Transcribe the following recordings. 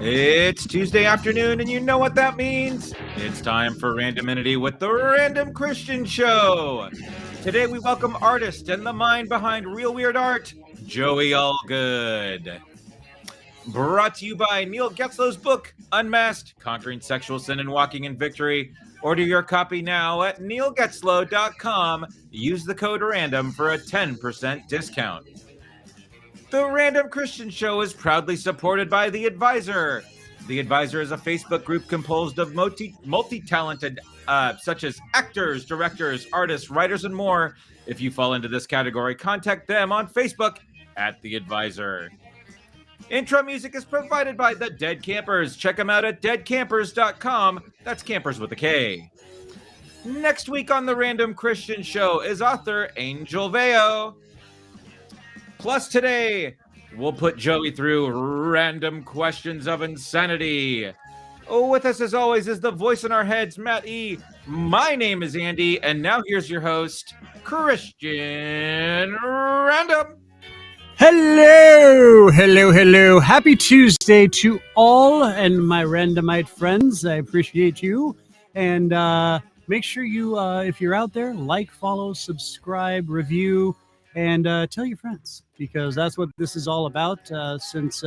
It's Tuesday afternoon, and you know what that means. It's time for Randomity with the Random Christian Show. Today we welcome artist and the mind behind Real Weird Art, Joey Allgood. Brought to you by Neil Getzlow's book, Unmasked, Conquering Sexual Sin and Walking in Victory. Order your copy now at neilgetzlow.com. Use the code RANDOM for a 10% discount. The Random Christian Show is proudly supported by The Advisor. The Advisor is a Facebook group composed of multi-talented, such as actors, directors, artists, writers, and more. If you fall into this category, contact them on Facebook at The Advisor. Intro music is provided by The Dead Campers. Check them out at deadcampers.com. That's campers with a K. Next week on The Random Christian Show is author Angel Veo. Plus today, we'll put Joey through random questions of insanity. With us as always is the voice in our heads, Matt E. My name is Andy, and now here's your host, Christian Random. Hello. Happy Tuesday to all and my randomite friends. I appreciate you. And make sure you, if you're out there, like, follow, subscribe, review, and tell your friends, because that's what this is all about. Since,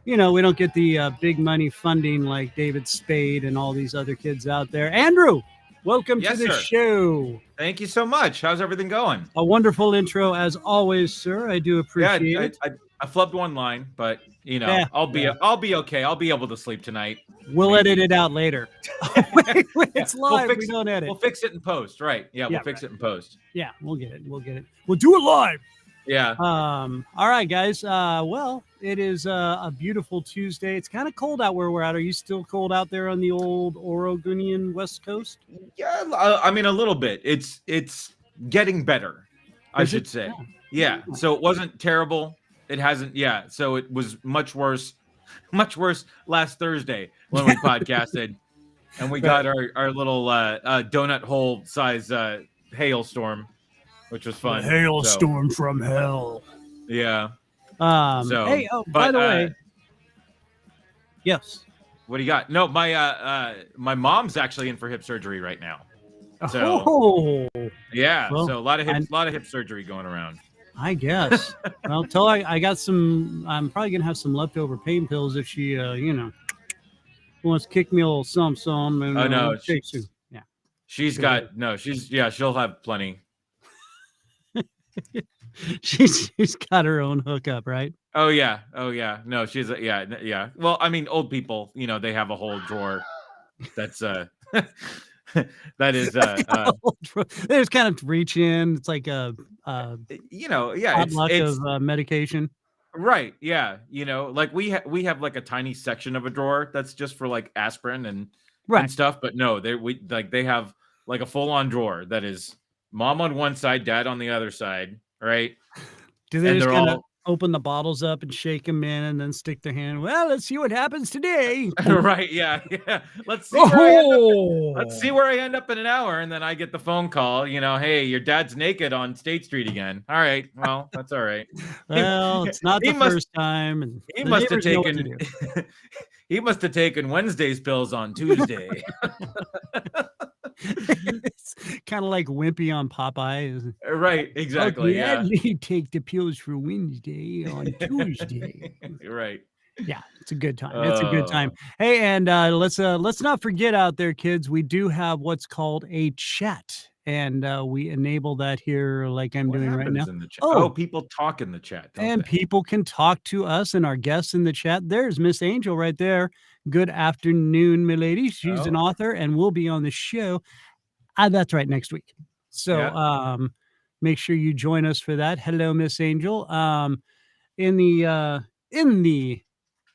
we don't get the big money funding like David Spade and all these other kids out there. Andrew, welcome to the show. Thank you so much. How's everything going? A wonderful intro as always, sir. I do appreciate it. I flubbed one line, but I'll be okay. I'll be able to sleep tonight. We'll edit it out later. It's live. We don't edit. We'll fix it in post, right? Yeah, we'll fix it in post. Yeah, we'll get it. We'll do it live. Yeah. All right, guys. Well, it is a beautiful Tuesday. It's kind of cold out where we're at. Are you still cold out there on the old Oregonian West Coast? Yeah, I mean a little bit. It's getting better, I should say. Yeah. So it wasn't terrible. It hasn't. Yeah. So it was much worse last Thursday when we podcasted, and we got our little donut hole size hailstorm, which was fun. The hailstorm from hell. Yeah. By the way, yes. What do you got? No, my mom's actually in for hip surgery right now. So yeah, well, so a lot of hip surgery going around. I guess. Well, tell her I got some. I'm probably gonna have some leftover pain pills if she, wants to kick me a little some. And, no, yeah. She'll have plenty. she's got her own hookup, right? Oh yeah. No, she's yeah. Well, I mean, old people, they have a whole drawer. That's that is there's kind of reach in. It's like a it's of medication, right? Yeah, like we have like a tiny section of a drawer that's just for like aspirin and stuff, but no, they have like a full-on drawer that is mom on one side, dad on the other side, right? Do they just kind of open the bottles up and shake them in and then stick their hand? Well, let's see what happens today. Right? Yeah. Let's see where I end up in an hour, and then I get the phone call. Hey, your dad's naked on State Street again. All right. Well, that's all right. Well, it's not the first time, and he must have taken. He must have taken Wednesday's pills on Tuesday. It's kind of like Wimpy on Popeye. Right, exactly. Yeah, take the pills for Wednesday on Tuesday. Right. Yeah, it's a good time. Hey, and let's not forget out there, kids. We do have what's called a chat, and we enable that here, like I'm doing right now. In the chat? Oh, people talk in the chat, and people can talk to us and our guests in the chat. There's Miss Angel right there. Good afternoon, milady. She's an author and will be on the show. That's right, next week. So make sure you join us for that. Hello, Miss Angel. In the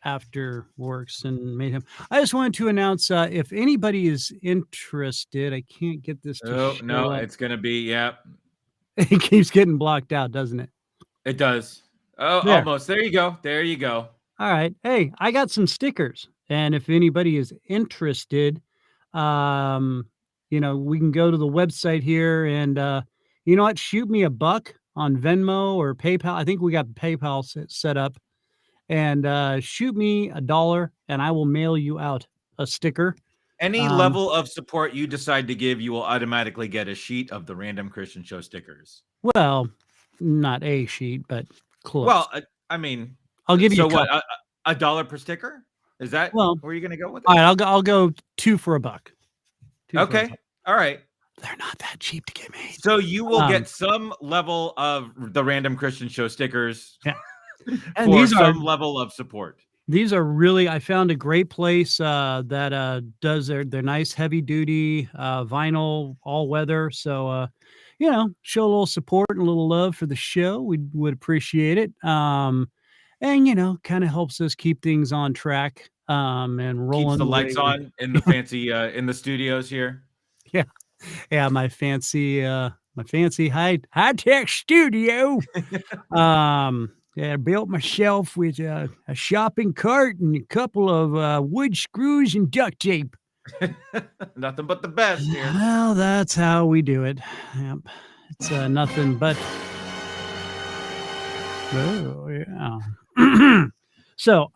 after works and mayhem, I just wanted to announce if anybody is interested. I can't get this to show no, up. It's gonna be It keeps getting blocked out, doesn't it? It does. Almost. There you go. All right. Hey, I got some stickers. And if anybody is interested, we can go to the website here and, you know what? Shoot me $1 on Venmo or PayPal. I think we got PayPal set up. and shoot me $1 and I will mail you out a sticker. Any level of support you decide to give, you will automatically get a sheet of the Random Christian Show stickers. Well, not a sheet, but close. Well, I mean, I'll give you so what? $1 per sticker? Is that where you're gonna go with it? All right, I'll go 2 for $1. Okay, all right. They're not that cheap to get made. So you will get some level of the Random Christian Show stickers. Yeah. And for some level of support. These are really, I found a great place that does their nice heavy duty vinyl all weather. So, show a little support and a little love for the show. We would appreciate it. And, kind of helps us keep things on track and rolling. Keeps the lights on in the fancy, in the studios here. Yeah. Yeah. My fancy high tech studio. Yeah, I built myself with a shopping cart and a couple of wood screws and duct tape. Nothing but the best here. Well, that's how we do it. Yep. It's nothing but. Oh, yeah. So,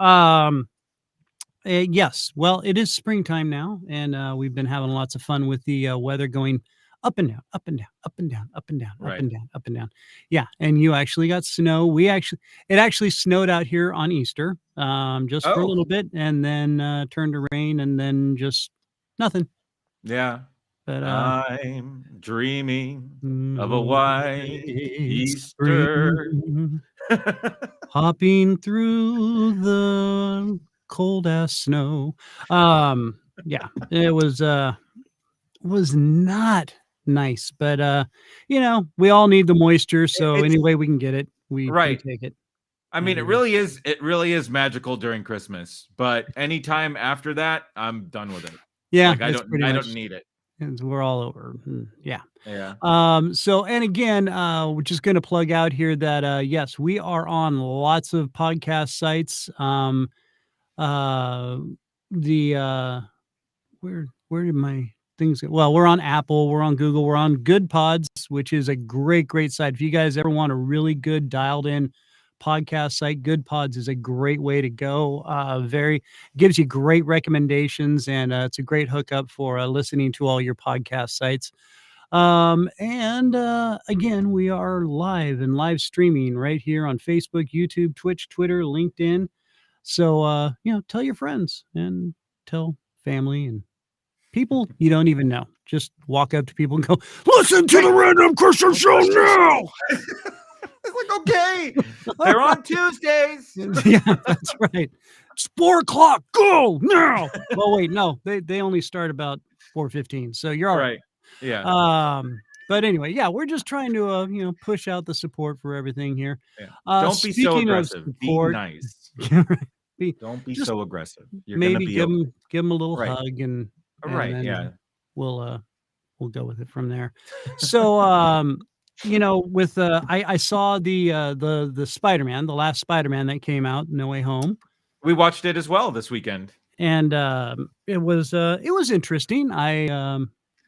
yes. Well, it is springtime now, and we've been having lots of fun with the weather going up and down, up and down, up and down, up and down, up and down, up and down. Yeah, and you actually got snow. It actually snowed out here on Easter, just for a little bit, and then turned to rain, and then just nothing. Yeah. But I'm dreaming of a white Easter, hopping through the cold ass snow. Yeah, it was not nice, but we all need the moisture, so any way we can get it, we take it. I mean, it really is magical during Christmas, but anytime after that, I'm done with it. Yeah, like, I don't need it. We're all over. Yeah. So, and again, we're just going to plug out here that yes, we are on lots of podcast sites. Where did my things go? Well, we're on Apple, we're on Google, we're on Good Pods, which is a great site. If you guys ever want a really good dialed in podcast site, Good Pods is a great way to go. Gives you great recommendations, and it's a great hookup for listening to all your podcast sites. Again, we are live streaming right here on Facebook, YouTube, Twitch, Twitter, LinkedIn. So, tell your friends and tell family and people you don't even know. Just walk up to people and go, listen to the Random Christian Show now. It's like, okay, they're on Tuesdays. Yeah, that's right. It's 4:00. Go now. Well, wait, no, they only start about 4:15. So you're all right. Yeah. But anyway, yeah, we're just trying to push out the support for everything here. Yeah. Don't be so aggressive. Support, be nice. Don't be so aggressive. You're maybe give them a little hug and then, yeah. We'll go with it from there. So with I saw the SpiderMan, the last SpiderMan that came out, No Way Home. We watched it as well this weekend, and it was interesting.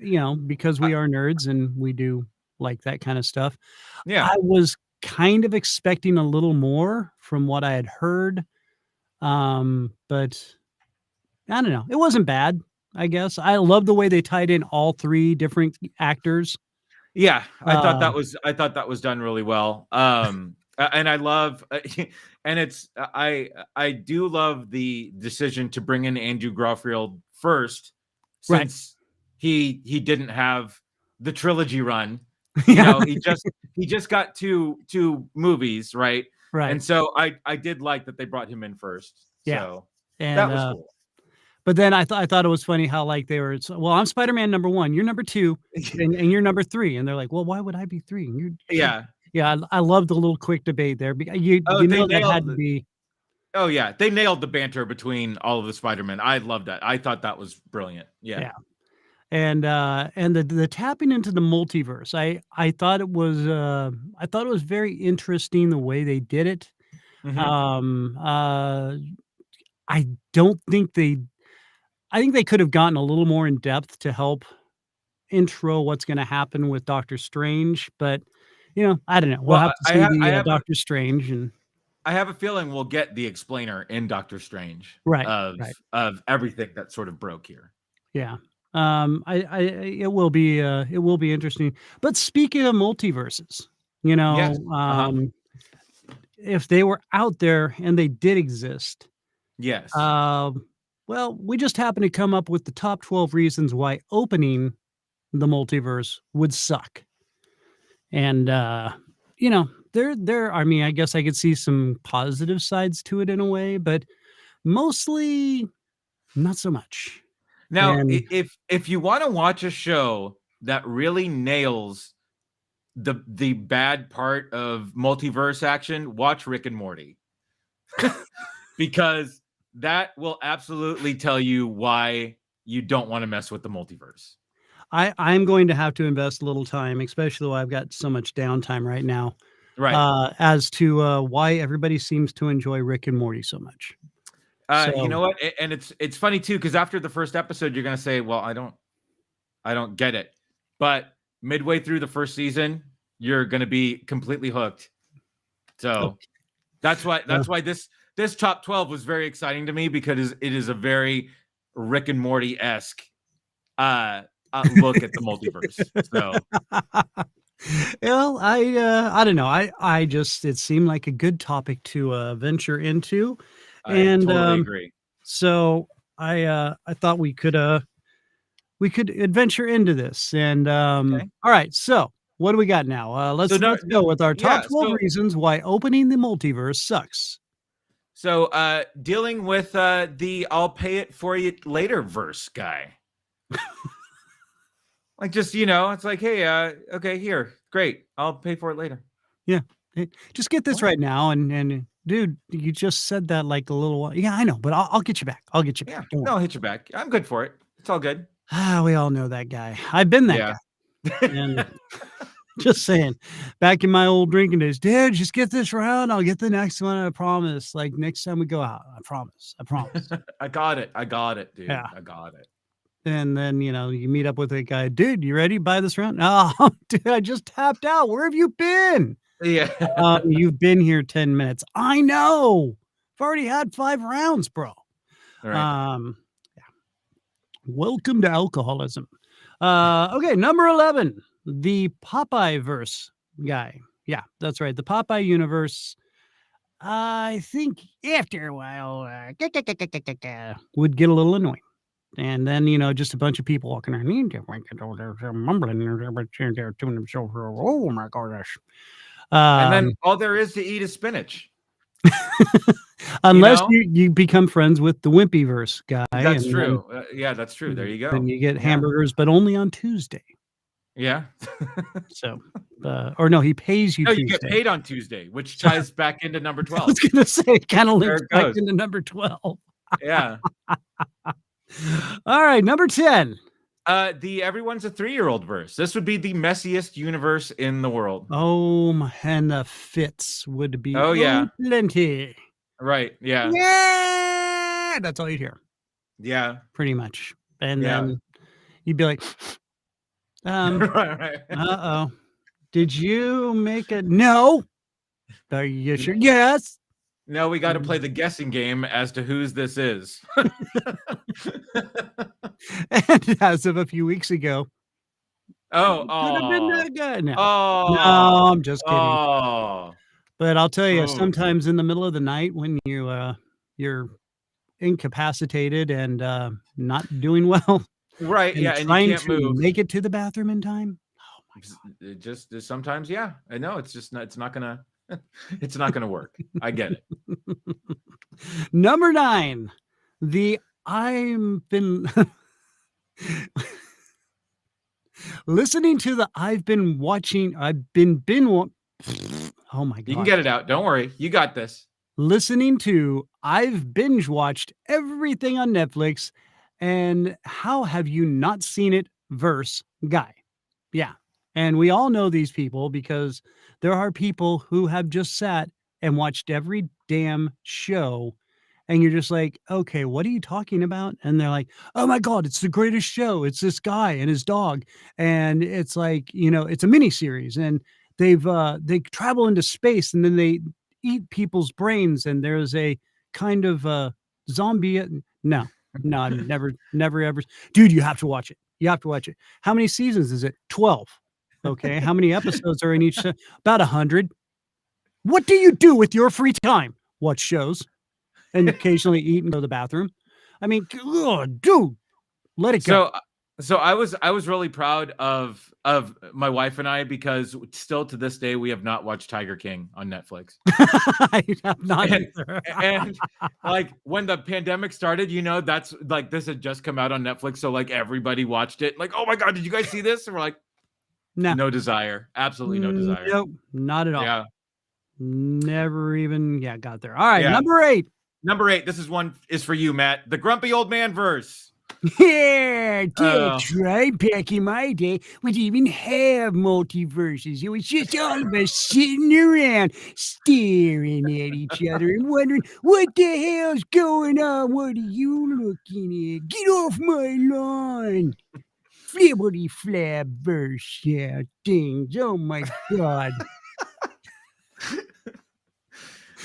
Because we are nerds and we do like that kind of stuff. Yeah, I was kind of expecting a little more from what I had heard, but I don't know. It wasn't bad. I guess I love the way they tied in all 3 different actors. Yeah, I thought that was done really well. And I love, and it's I do love the decision to bring in Andrew Garfield first, since he didn't have the trilogy run. He just got two movies, right? Right. And so I did like that they brought him in first. Yeah. So and that was cool. But then I thought it was funny how like they were, well, I'm Spider-Man number 1, you're number 2, and you're number 3, and they're like, well, why would I be 3? And yeah. I love the little quick debate there. That had to be. Oh yeah, they nailed the banter between all of the Spider-Man. I love that. I thought that was brilliant. Yeah. And the tapping into the multiverse, I thought it was very interesting the way they did it. Mm-hmm. I think they could have gotten a little more in depth to help intro what's going to happen with Doctor Strange, but I don't know. We'll have to see Doctor Strange. And I have a feeling we'll get the explainer in Doctor Strange of everything that sort of broke here. Yeah. It will be interesting. But speaking of multiverses, you know, Yes. if they were out there and they did exist, Yes. well, we just happen to come up with the top 12 reasons why opening the multiverse would suck. And you know, I mean, I guess I could see some positive sides to it in a way, but mostly not so much. Now, And if you want to watch a show that really nails the bad part of multiverse action, watch Rick and Morty. Because that will absolutely tell you why you don't want to mess with the multiverse. I'm going to have to invest a little time, especially though I've got so much downtime right now, Right. as to why everybody seems to enjoy Rick and Morty so much. You know what? And it's funny too, because after the first episode, you're gonna say, "Well, I don't get it," but midway through the first season, you're gonna be completely hooked. So that's why this top 12 was very exciting to me, because it is a very Rick and Morty-esque look at the multiverse. So well, I don't know. I just, it seemed like a good topic to venture into. And totally agree. So I thought we could adventure into this. And Okay. all right, so what do we got now? Let's go with our top 12 reasons why opening the multiverse sucks. So dealing with the "I'll pay it for you later" verse guy. Like, just, it's like, hey, okay, here, great, I'll pay for it later. Yeah. Hey, just get this right now, and dude, you just said that like a little while. Yeah, I know, but I'll get you back. I'll get you back. Yeah, I'll hit you back. I'm good for it. It's all good. We all know that guy. I've been that guy. And just saying, back in my old drinking days, dude, just get this round. I'll get the next one. I promise. Like, next time we go out, I promise. I promise. I got it, dude. Yeah. I got it. And then, you meet up with a guy, dude, you ready to buy this round? Oh, dude, I just tapped out. Where have you been? Yeah. You've been here 10 minutes. I know. I've already had 5 rounds, bro. All right. Yeah. Welcome to alcoholism. Okay, number 11, the Popeye verse guy. Yeah, that's right. The Popeye universe. I think after a while would get a little annoying. And then, just a bunch of people walking around, mumbling, to themselves, oh my gosh. And then all there is to eat is spinach. Unless you become friends with the Wimpyverse guy. That's true. Yeah, that's true. There you go. And you get hamburgers, but only on Tuesday. Yeah. So, or no, he pays you. No, Tuesday. you get paid on Tuesday, which ties back into number 12. I was going to say, kind of links back into number 12. Yeah. All right, number 10. The everyone's a 3-year-old verse. This would be the messiest universe in the world. Oh, and the fits would be plenty. Right. Yeah. Yeah. That's all you'd hear. Yeah. Pretty much. And then you'd be like, right. Uh-oh. Did you make a no? Are you sure? Yes. No, we got to play the guessing game as to whose this is. And as of a few weeks ago. Could have been that guy. No. No, I'm just kidding. Oh. But I'll tell you, sometimes in the middle of the night when you're incapacitated and not doing well. Right. And yeah. And trying you can't to move. make it to the bathroom in time. Oh my God. It just sometimes. Yeah, I know. It's not gonna work. I get it. Number 9, I've been listening to the oh my God. You can get it out. Don't worry. You got this. Listening to I've binge watched everything on Netflix, and how have you not seen it verse guy? Yeah. And we all know these people because there are people who have just sat and watched every damn show. And you're just like, okay, what are you talking about? And they're like, oh my God, it's the greatest show. It's this guy and his dog. And it's like, it's a mini series, and they travel into space, and then eat people's brains, and there's a kind of zombie. No, never ever. Dude, you have to watch it. You have to watch it. How many seasons is it? 12. Okay. How many episodes are in each? About 100. What do you do with your free time? Watch shows and occasionally eat and go to the bathroom. I mean, dude, let it go. So I was really proud of my wife and I, because still to this day we have not watched Tiger King on Netflix. I have not either. And like when the pandemic started, that's like this had just come out on Netflix, so like everybody watched it. Like, oh my god, did you guys see this? And we're like, no desire, absolutely no desire. Nope, not at all. Yeah, never even got there. All right, number 8. Number 8. This one is for you, Matt. The Grumpy Old Man verse. Yeah, that's right. Back in my day, we didn't even have multiverses. It was just all of us sitting around, staring at each other and wondering, what the hell's going on? What are you looking at? Get off my lawn. Flibbity flab verse, things. Oh my god.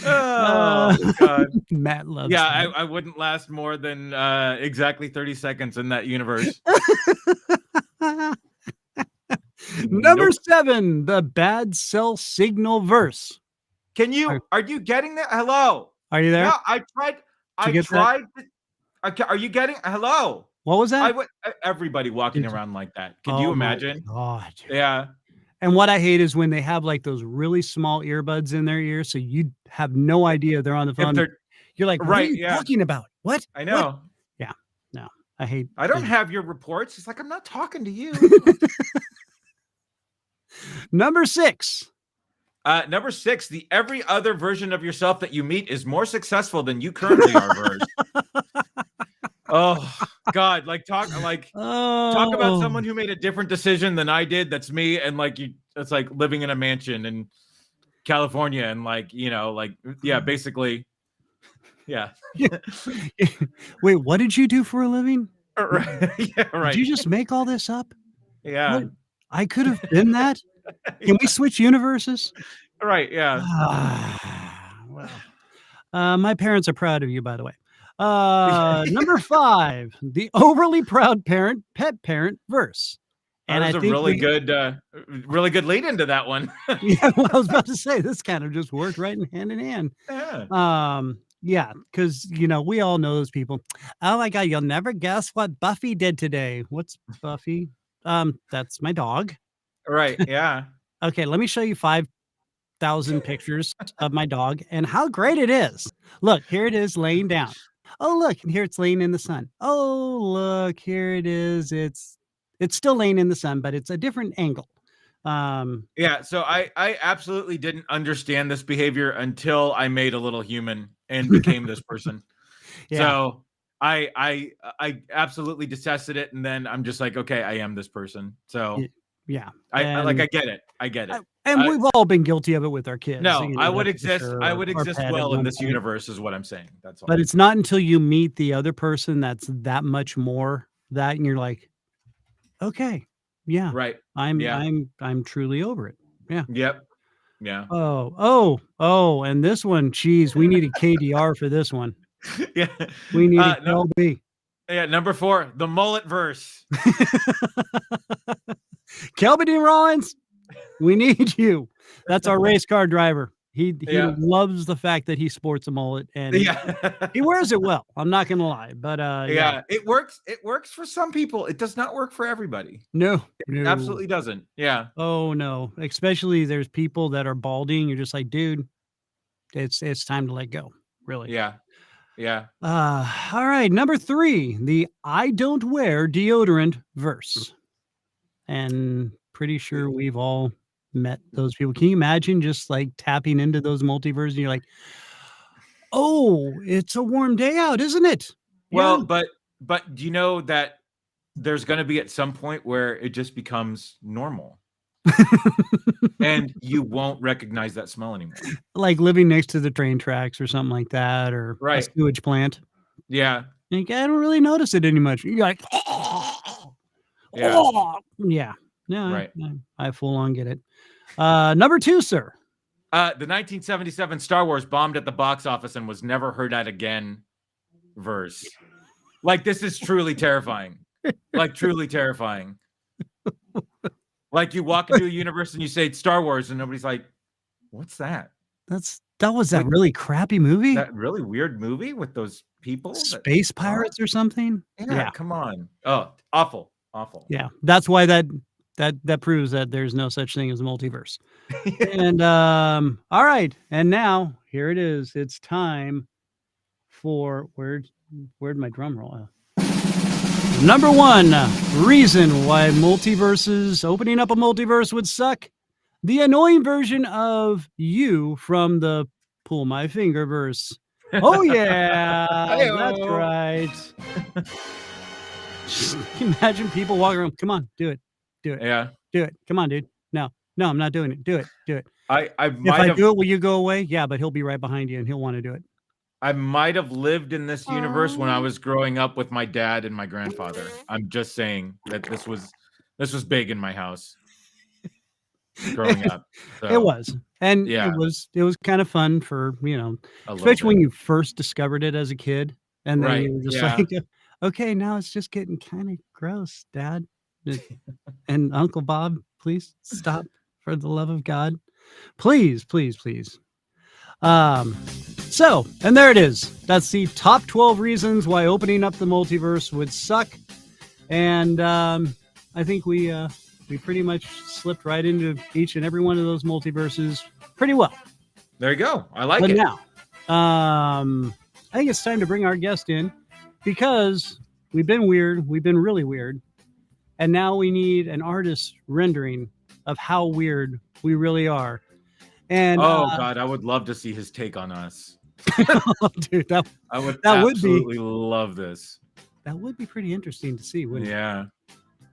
Oh god. Matt loves I wouldn't last more than exactly 30 seconds in that universe. Number 7, the bad cell signal verse. Are you getting that? Hello, are you there? Yeah, I tried. Are you getting? Hello, what was that? Everybody walking around like that. Can you imagine? God. Yeah. And what I hate is when they have like those really small earbuds in their ear, so you have no idea they're on the phone. You're like, what are you talking about? What? I know. What? Yeah. No, I don't have your reports. It's like, I'm not talking to you. Number 6. Number 6, the every other version of yourself that you meet is more successful than you currently are verse. Oh god, talk about someone who made a different decision than I did. That's me. And it's like living in a mansion in California and basically. Yeah. Wait, what did you do for a living? Right. Yeah, right. Did you just make all this up? Yeah. What? I could have been that. Can we switch universes? Right. Yeah. Well, my parents are proud of you, by the way. Number 5, the overly proud pet parent verse. And that was a really good lead into that one. Yeah, well, I was about to say this kind of just worked right hand in hand. Yeah. Because we all know those people. Oh my god, you'll never guess what Buffy did today. What's Buffy? That's my dog. Right. Yeah. Okay, let me show you 5,000 pictures of my dog and how great it is. Look, here it is laying down. Oh, look, and here it's laying in the sun. Oh, look, here it is. It's still laying in the sun, but it's a different angle. Yeah, so I absolutely didn't understand this behavior until I made a little human and became this person. Yeah. So I absolutely detested it, and then I'm just like, okay, I am this person. So yeah, I get it. I get it. And we've all been guilty of it with our kids. No, I would exist well in this universe, is what I'm saying. That's all. But it's not until you meet the other person that's that much more that, and you're like, okay, yeah, right. I'm truly over it. Yeah. Yep. Yeah. Oh, and this one, geez, we need a KDR for this one. Yeah. We need a LB. Yeah, number 4, the mullet verse. Kelby D. Rollins, we need you. That's our race car driver. He loves the fact that he sports a mullet, and he wears it well. I'm not gonna lie, but it works. It works for some people. It does not work for everybody. No, it absolutely doesn't. Yeah. Oh no, especially there's people that are balding. You're just like, dude, it's time to let go. Really. Yeah. Yeah. All right. Number 3, the I don't wear deodorant verse. And pretty sure we've all met those people. Can you imagine just like tapping into those multiverses and you're like, oh, it's a warm day out, isn't it? Well, but do you know that there's going to be at some point where it just becomes normal? And you won't recognize that smell anymore. Like living next to the train tracks or something like that, or a sewage plant. Yeah. Like, I don't really notice it any much. You're like, yeah. No, right. I full on get it. Number 2, sir. The 1977 Star Wars bombed at the box office and was never heard at again verse. Like, this is truly terrifying. Like, truly terrifying. Like, you walk into a universe and you say Star Wars and nobody's like, what's that? That was that really crappy movie? That really weird movie with those people? Space pirates or something? Yeah, come on. Oh, awful. Yeah, that's why that proves that there's no such thing as a multiverse. And all right, and now here it is. It's time for where'd my drum roll? Number one reason why opening up a multiverse would suck: the annoying version of you from the Pull My Finger verse. Oh yeah, that's right. Just imagine people walking around. Come on, do it. Yeah, do it. Come on, dude. No, I'm not doing it. Do it. If I do it, will you go away? Yeah, but he'll be right behind you and he'll want to do it. I might have lived in this universe when I was growing up with my dad and my grandfather. I'm just saying that this was big in my house growing up. So, it was. And yeah, it was kind of fun for, especially when you first discovered it as a kid. And then you were just like, okay, now it's just getting kind of gross, Dad. And Uncle Bob, please stop, for the love of God. Please. So, and there it is. That's the top 12 reasons why opening up the multiverse would suck. And I think we pretty much slipped right into each and every one of those multiverses pretty well. There you go. I like it. Now, I think it's time to bring our guest in, because we've been weird. We've been really weird. And now we need an artist rendering of how weird we really are. And God, I would love to see his take on us. Dude, I would absolutely love this. That would be pretty interesting to see, wouldn't it? Yeah.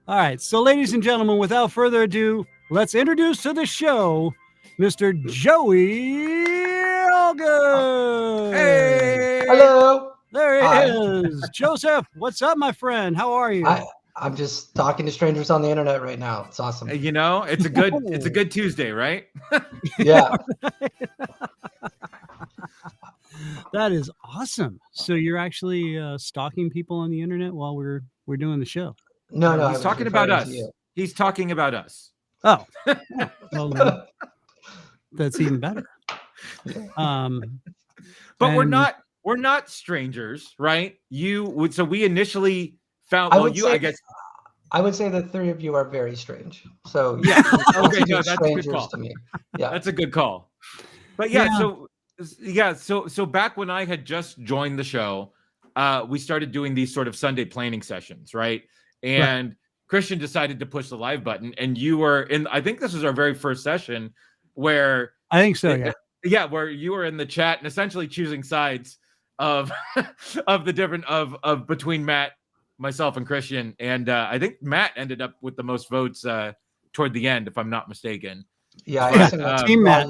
All right. So, ladies and gentlemen, without further ado, let's introduce to the show Mr. Joey Allgood. Hey. Hello. There he is. Joseph, what's up, my friend? How are you? I'm just talking to strangers on the internet right now. It's awesome. It's a good Tuesday, right? Yeah. That is awesome. So you're actually stalking people on the internet while we're doing the show? No, he's talking about us. He's talking about us. Oh, well, that's even better. But we're not strangers, right? So we initially found. I would say the three of you are very strange. So yeah, okay, no, that's a good call. To me. Yeah, that's a good call. But so back when I had just joined the show, we started doing these sort of Sunday planning sessions, right? And Christian decided to push the live button, and you were in. I think this was our very first session where I think so. Yeah. Yeah, where you were in the chat and essentially choosing sides of the different of between Matt, myself, and Christian, and I think Matt ended up with the most votes toward the end, if I'm not mistaken. Yeah, I guess Team Matt.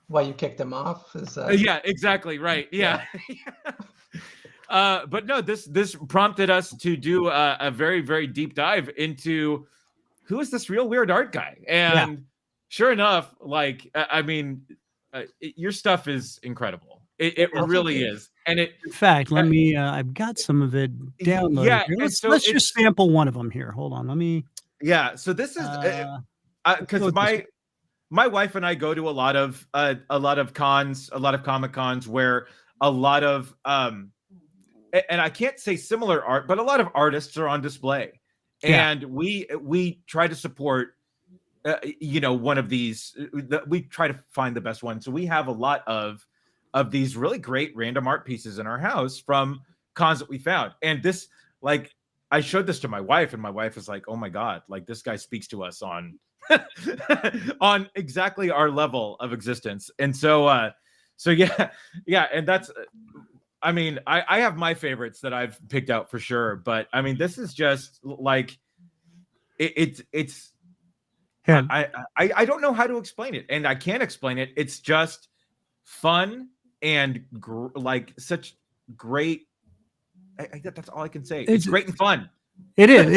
Why you kicked him off? Yeah, exactly right. Yeah. But no, this prompted us to do a very, very deep dive into who is this real weird art guy, and sure enough, your stuff is incredible. It really is. And in fact, let me, I've got some of it downloaded. Yeah. Let's just sample one of them here. Hold on. Let me. Yeah. So this is because my wife and I go to a lot of cons, a lot of Comic Cons where a lot of, and I can't say similar art, but a lot of artists are on display, and we try to support one of these. We try to find the best one. So we have a lot of these really great random art pieces in our house from cons that we found. And this, I showed this to my wife, and my wife was like, oh my God, this guy speaks to us on on exactly our level of existence. And so and that's, I have my favorites that I've picked out for sure, but this is just it's I don't know how to explain it, and I can't explain it. It's just fun and such great. That's all I can say. It's great and fun. It is.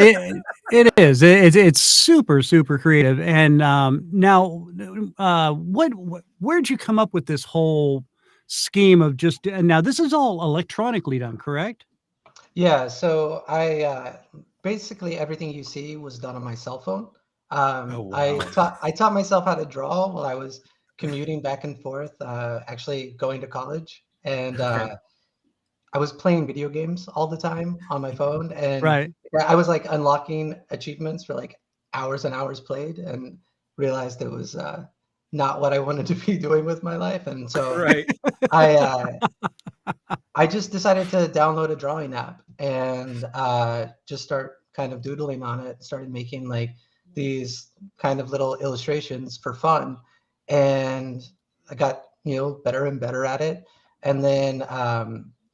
It is. It's super super creative. And now, where'd you come up with this whole scheme of just? And now this is all electronically done, correct? Yeah, so I basically everything you see was done on my cell phone. Oh, I taught myself how to draw while I was commuting back and forth, actually going to college, and Okay. I was playing video games all the time on my phone, and Right. I was like unlocking achievements for like hours and hours played, and realized it was not what I wanted to be doing with my life, and so Right. I I just decided to download a drawing app and just start kind of doodling on it. Started making like these kind of little illustrations for fun, and I got better and better at it. And then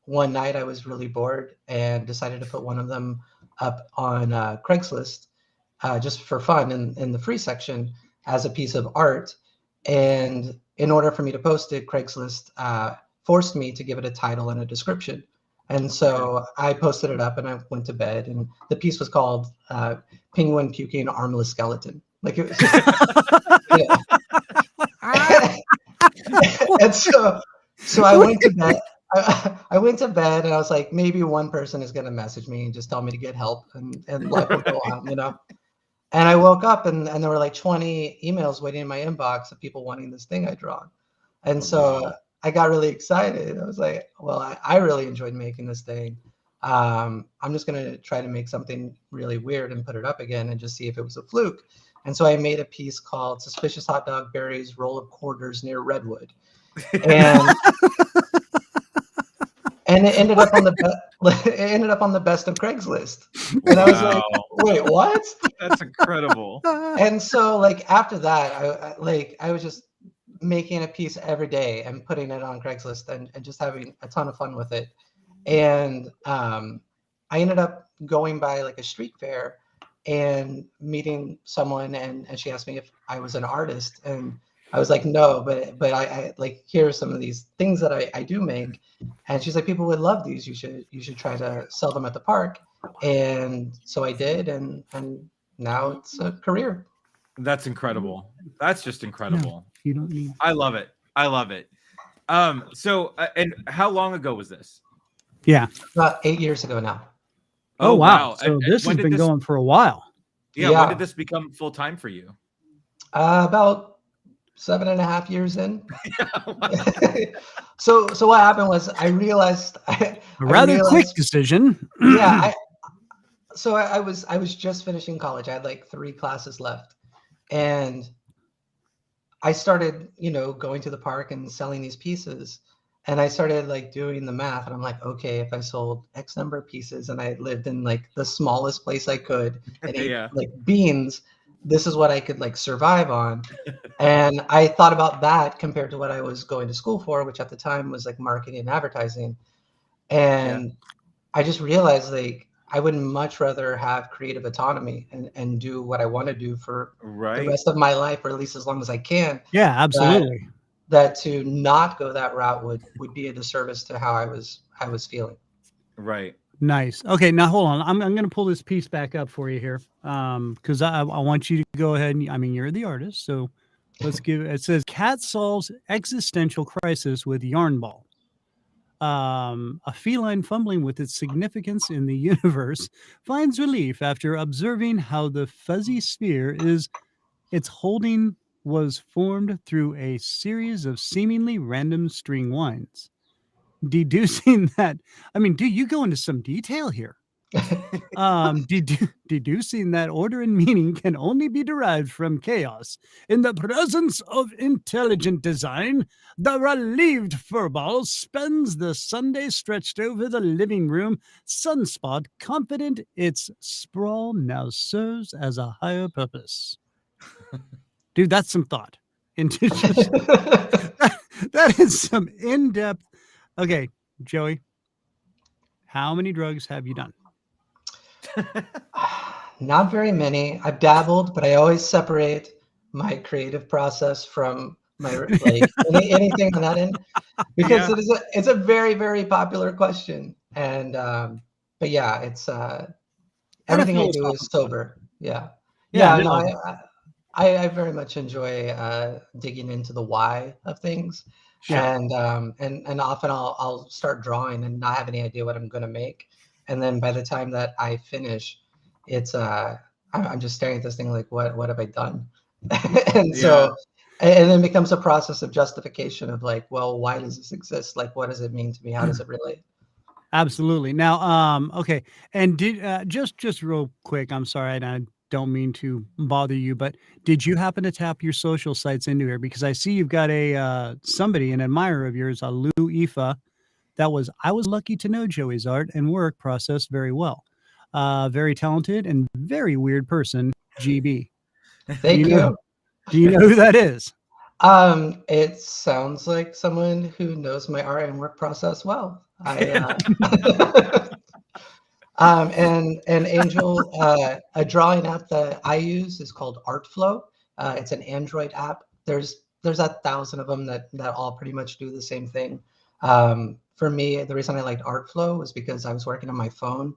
one night I was really bored and decided to put one of them up on Craigslist just for fun in the free section as a piece of art. And in order for me to post it, Craigslist forced me to give it a title and a description. And so I posted it up and I went to bed, and the piece was called Penguin Puking Armless Skeleton. Like it was just, and so I went to bed. I went to bed and I was like, maybe one person is going to message me and just tell me to get help, and life will go on, And I woke up and there were like 20 emails waiting in my inbox of people wanting this thing I drawn. And so I got really excited. I was like, well, I really enjoyed making this thing. I'm just going to try to make something really weird and put it up again and just see if it was a fluke. And so I made a piece called Suspicious Hot Dog Berries Roll of Quarters Near Redwood. And it ended up on the best of Craigslist. And I was like, wait, what? That's incredible. And so like after that, I was just making a piece every day and putting it on Craigslist and just having a ton of fun with it. And I ended up going by like a street fair and meeting someone, and she asked me if I was an artist, and I was like, no, but I like, here are some of these things that I do make. And she's like, people would love these. You should try to sell them at the park. And so I did, and now it's a career. That's incredible. That's just incredible. No, you don't need. I love it. I love it. So and how long ago was this? Yeah. About 8 years ago now. Oh wow. So And this has when did been this- going for a while. Yeah. Yeah. When did this become full time for you? About 7.5 years in. So what happened was I realized A rather quick decision. Yeah. I was just finishing college. I had like 3 classes left, and I started, going to the park and selling these pieces. And I started like doing the math, and I'm like, okay, if I sold X number of pieces and I lived in like the smallest place I could and ate like beans, this is what I could like survive on. And I thought about that compared to what I was going to school for, which at the time was like marketing and advertising. And I just realized like I would much rather have creative autonomy and do what I want to do for the rest of my life, or at least as long as I can. Yeah, absolutely. That to not go that route would be a disservice to how I was feeling. Right. Nice. Okay, now hold on. I'm going to pull this piece back up for you here, because I want you to go ahead and, I mean, you're the artist, so let's give it. It says, cat solves existential crisis with yarn ball. A feline fumbling with its significance in the universe finds relief after observing how the fuzzy sphere its holding was formed through a series of seemingly random string winds. Deducing that, I mean, you go into some detail here. Deducing that order and meaning can only be derived from chaos. In the presence of intelligent design, the relieved furball spends the Sunday stretched over the living room sunspot, confident its sprawl now serves as a higher purpose. Dude, that's some thought. Into just, that is some in-depth. Okay, Joey, how many drugs have you done? Not very many. I've dabbled, but I always separate my creative process from my like anything on that end, because it's a very, very popular question. And but yeah, everything I do is sober. Yeah. Yeah, No, no. I very much enjoy digging into the why of things. Sure. And often I'll start drawing and not have any idea what I'm going to make. And then by the time that I finish, it's I'm just staring at this thing like, what have I done? And so and then it becomes a process of justification of like, well, why does this exist? Like, what does it mean to me? How does it relate? Absolutely. Now, okay. And did just real quick, I'm sorry, and I don't mean to bother you, but did you happen to tap your social sites into here? Because I see you've got a somebody, an admirer of yours, a Lou Ifa. I was lucky to know Joey's art and work process very well. Very talented and very weird person, GB. Thank you. Do you know who that is? It sounds like someone who knows my art and work process well. And Angel, a drawing app that I use is called Artflow. It's an Android app. There's 1,000 of them that all pretty much do the same thing. For me, the reason I liked Artflow was because I was working on my phone,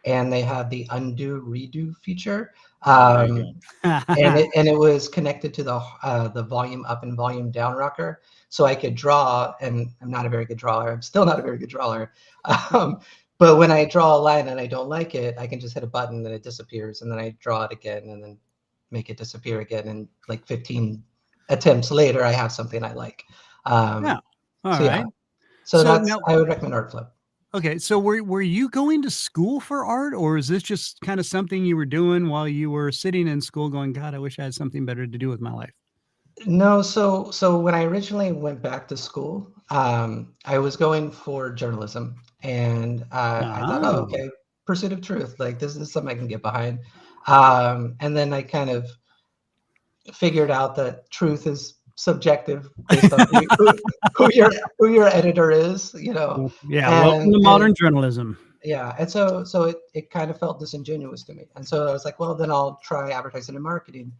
and they have the undo redo feature. And it was connected to the volume up and volume down rocker, so I could draw. And I'm not a very good drawer. I'm still not a very good drawer. But when I draw a line and I don't like it, I can just hit a button and it disappears, and then I draw it again and then make it disappear again. And like 15 attempts later, I have something I like. Yeah. All right. Yeah. So that's now, I would recommend Artflow. Okay, so were you going to school for art, or is this just kind of something you were doing while you were sitting in school going, God, I wish I had something better to do with my life? No, so when I originally went back to school, I was going for journalism, and I thought, oh, okay, pursuit of truth, like this is something I can get behind. And then I kind of figured out that truth is subjective based on who your editor is, you know. Yeah, welcome to modern journalism. Yeah, and so it kind of felt disingenuous to me, and so I was like, well, then I'll try advertising and marketing,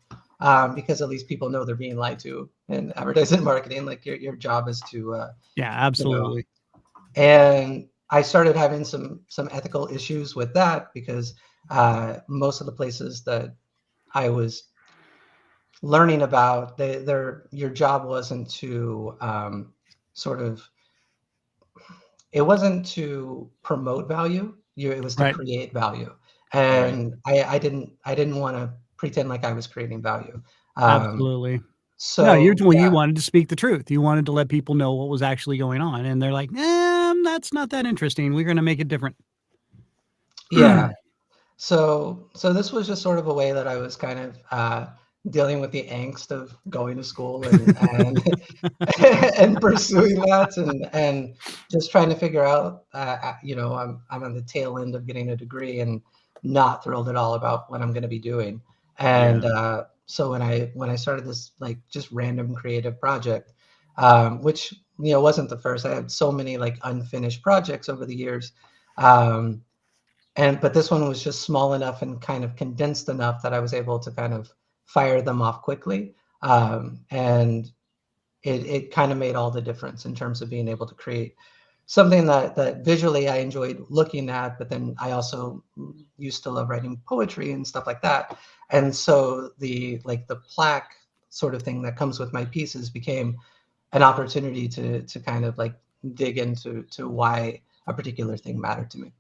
because at least people know they're being lied to in advertising and marketing. Like your job is to yeah, absolutely. You know. And I started having some ethical issues with that, because most of the places that I was learning about, your job wasn't to it wasn't to promote value. It was to create value, and I didn't want to pretend like I was creating value. Absolutely. So no, you wanted to speak the truth. You wanted to let people know what was actually going on, and they're like, that's not that interesting. We're going to make it different. Yeah. So this was just sort of a way that I was kind of dealing with the angst of going to school and and pursuing that, and just trying to figure out, I'm on the tail end of getting a degree and not thrilled at all about what I'm going to be doing. And so when I started this like just random creative project, which wasn't the first. I had so many like unfinished projects over the years. But this one was just small enough and kind of condensed enough that I was able to kind of fire them off quickly. And it kind of made all the difference in terms of being able to create something that visually I enjoyed looking at, but then I also used to love writing poetry and stuff like that. And so the plaque sort of thing that comes with my pieces became an opportunity to kind of like dig into why a particular thing mattered to me.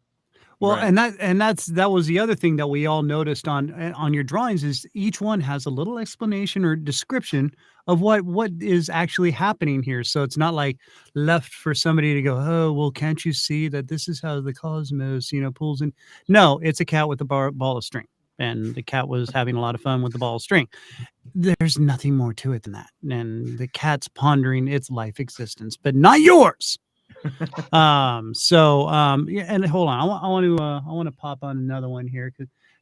Well, and that was the other thing that we all noticed on your drawings is each one has a little explanation or description of what is actually happening here. So it's not like left for somebody to go, oh, well, can't you see that this is how the cosmos, pulls in? No, it's a cat with a ball of string, and the cat was having a lot of fun with the ball of string. There's nothing more to it than that. And the cat's pondering its life existence, but not yours. Yeah, and hold on, I want to pop on another one here,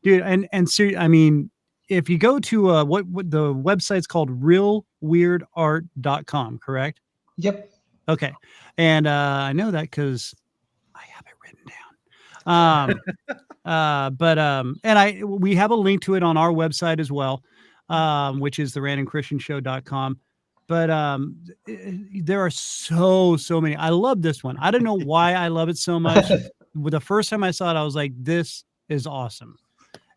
dude, and seriously, I mean, if you go to what the website's called realweirdart.com, correct? Yep. Okay. And I know that because I have it written down. And we have a link to it on our website as well, which is therandomchristianshow.com. But there are so many. I love this one. I don't know why I love it so much. The first time I saw it, I was like, this is awesome.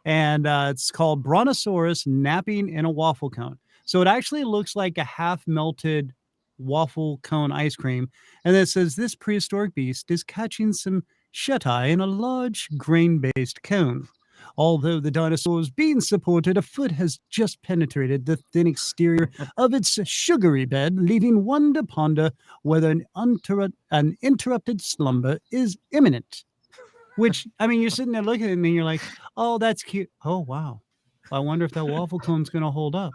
and it's called Brontosaurus Napping in a Waffle Cone. So it actually looks like a half melted waffle cone ice cream. And it says this prehistoric beast is catching some shut-eye in a large grain-based cone. Although the dinosaur is being supported, a foot has just penetrated the thin exterior of its sugary bed, leaving one to ponder whether an interrupted slumber is imminent. Which, I mean, you're sitting there looking at me and you're like, oh, that's cute. Oh, wow. I wonder if that waffle cone's going to hold up.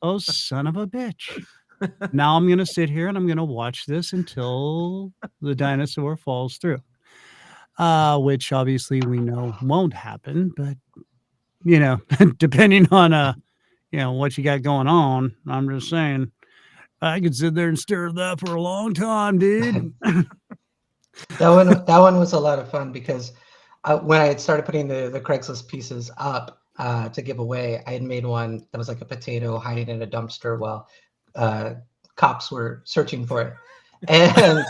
Oh, son of a bitch. Now I'm going to sit here and I'm going to watch this until the dinosaur falls through. Which obviously we know won't happen, but you know, depending on you know, what you got going on, I'm just saying, I could sit there and stare at that for a long time, dude. That one was a lot of fun because when I had started putting the Craigslist pieces up to give away, I had made one that was like a potato hiding in a dumpster while cops were searching for it, and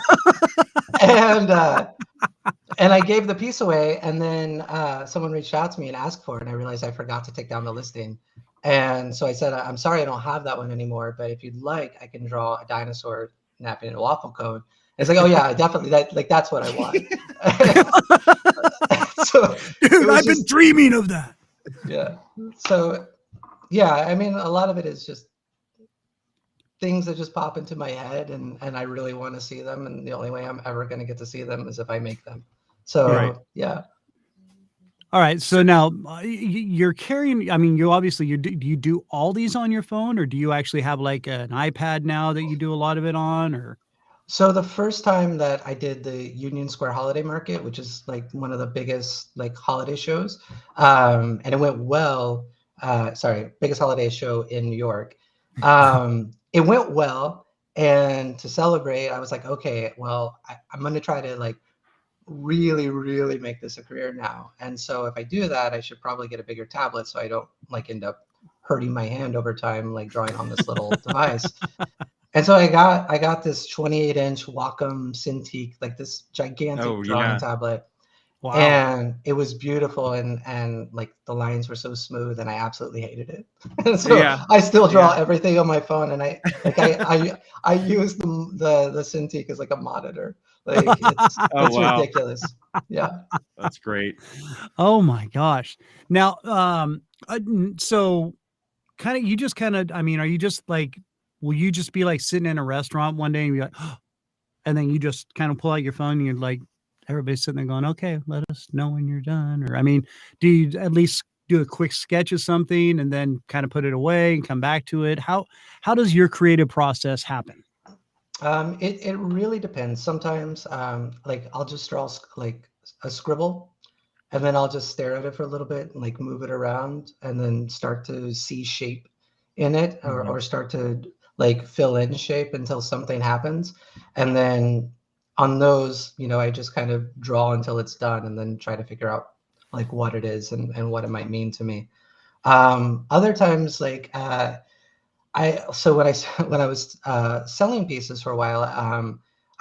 and I gave the piece away, and then someone reached out to me and asked for it, and I realized I forgot to take down the listing. And so I said, I'm sorry, I don't have that one anymore, but if you'd like, I can draw a dinosaur napping in a waffle cone. And it's like, oh yeah, definitely, that's what I want. So, dude, I've been dreaming of that. Yeah. So, yeah, I mean, a lot of it is just things that just pop into my head, and I really want to see them, and the only way I'm ever going to get to see them is if I make them. So, right. Yeah. All right. So now you're carrying, I mean, you obviously, do you do all these on your phone, or do you actually have like an iPad now that you do a lot of it on, or? So the first time that I did the Union Square Holiday Market, which is like one of the biggest like holiday shows, and it went well, biggest holiday show in New York. It went well, and to celebrate, I was like, okay, well, I'm going to try to like really, really make this a career now. And so if I do that, I should probably get a bigger tablet so I don't like end up hurting my hand over time, like drawing on this little device. And so I got this 28-inch Wacom Cintiq, like this gigantic drawing tablet. Wow. And it was beautiful, and like the lines were so smooth, and I absolutely hated it. And so I still draw everything on my phone, and I use the Cintiq as like a monitor. Like it's ridiculous. Yeah. That's great. Oh my gosh. Now, so kind of, you just kind of, I mean, are you just like, will you just be like sitting in a restaurant one day and be like, oh, and then you just kind of pull out your phone and you're like, everybody's sitting there going, okay, let us know when you're done. Or, I mean, do you at least do a quick sketch of something and then kind of put it away and come back to it? How does your creative process happen? It really depends. Sometimes, like I'll just draw like a scribble, and then I'll just stare at it for a little bit and like move it around, and then start to see shape in it, or start to like fill in shape until something happens. And then on those, you know, I just kind of draw until it's done, and then try to figure out like what it is and what it might mean to me. Other times, like when I was selling pieces for a while,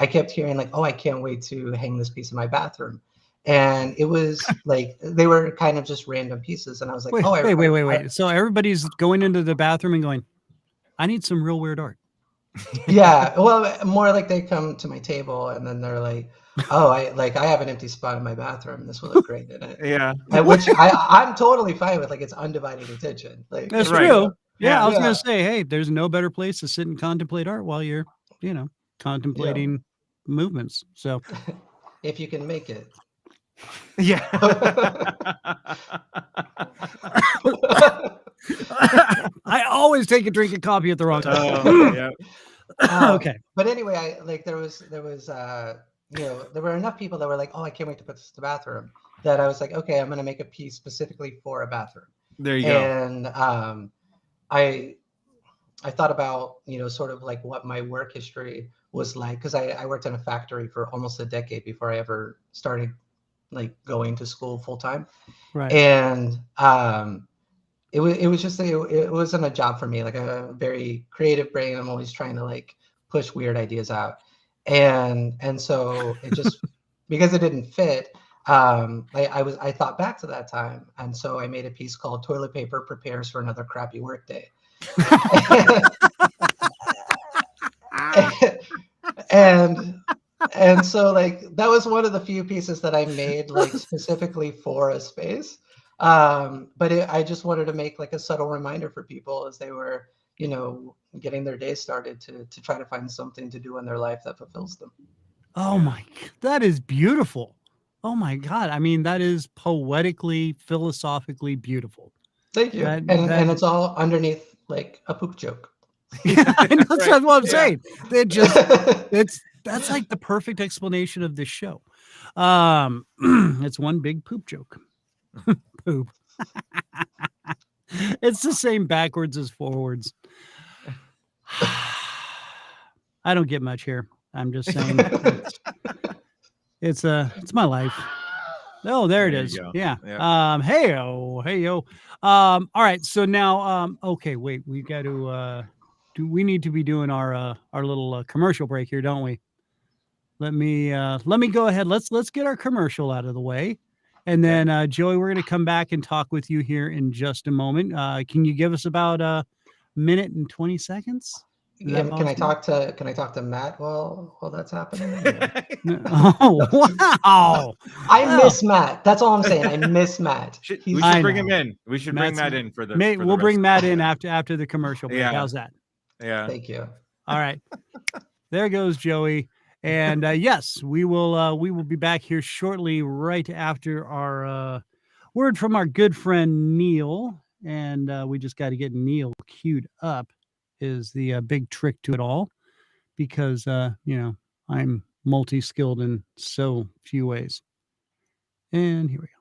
I kept hearing like, oh, I can't wait to hang this piece in my bathroom. And it was like, they were kind of just random pieces. And I was like, wait. So everybody's going into the bathroom and going, I need some real weird art. Yeah. Well, more like they come to my table and then they're like, oh, I have an empty spot in my bathroom. This will look great in it. Yeah. Which I'm totally fine with. Like, it's undivided attention. Like, that's true. Yeah. I was going to say, hey, there's no better place to sit and contemplate art while you're, you know, contemplating movements. So if you can make it. Yeah. I always take a drink of coffee at the wrong time. Okay. But anyway, there was you know, there were enough people that were like, oh, I can't wait to put this in the bathroom, that I was like, okay, I'm going to make a piece specifically for a bathroom. There you go. And I thought about, you know, sort of like what my work history was like, because I worked in a factory for almost a decade before I ever started like going to school full time. Right. And it wasn't a job for me. Like, a very creative brain. I'm always trying to like push weird ideas out. And so it just, because it didn't fit, I thought back to that time, and so I made a piece called "Toilet Paper Prepares for Another Crappy Workday." and so like that was one of the few pieces that I made like specifically for a space. But I just wanted to make like a subtle reminder for people as they were, you know, getting their day started to try to find something to do in their life that fulfills them. Oh my, that is beautiful. Oh my God. I mean, that is poetically, philosophically beautiful. Thank you. And it's all underneath like a poop joke. That's what I'm saying. That's like the perfect explanation of this show. It's one big poop joke. Poop. It's the same backwards as forwards. I don't get much here. I'm just saying it's my life. Oh, there it is. Yeah. Hey-o. All right. So now, okay, wait, we got to, we need to be doing our little commercial break here, don't we? Let me go ahead. Let's get our commercial out of the way. And then, Joey, we're going to come back and talk with you here in just a moment. Can you give us about a minute and 20 seconds? Yeah, can I talk to Matt while that's happening? Oh, wow. I miss Matt. That's all I'm saying. I miss Matt. We should bring him in. We should bring Matt in for the. We'll bring Matt in after the commercial break. How's that? Yeah. Thank you. All right. There goes Joey. And yes, we will be back here shortly, right after our word from our good friend Neil. And we just got to get Neil queued up. Is the big trick to it all, because you know, I'm multi-skilled in so few ways. And here we go.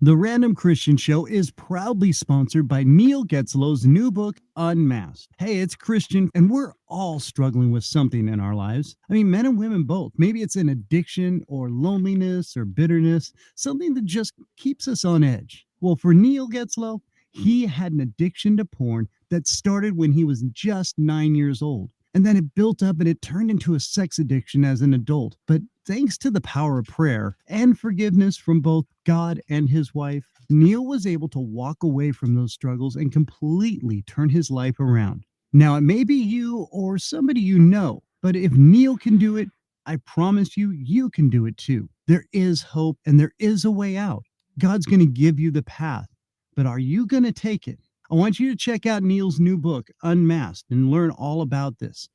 The Random Christian Show is proudly sponsored by Neil Getzlow's new book, Unmasked. Hey, it's Christian, and we're all struggling with something in our lives. I mean, men and women both. Maybe it's an addiction or loneliness or bitterness, something that just keeps us on edge. Well, for Neil Getzlow, he had an addiction to porn that started when he was just 9 years old. And then it built up and it turned into a sex addiction as an adult. But thanks to the power of prayer and forgiveness from both God and his wife, Neil was able to walk away from those struggles and completely turn his life around. Now, it may be you or somebody you know, but if Neil can do it, I promise you, you can do it too. There is hope and there is a way out. God's going to give you the path. But are you going to take it? I want you to check out Neil's new book, Unmasked, and learn all about this.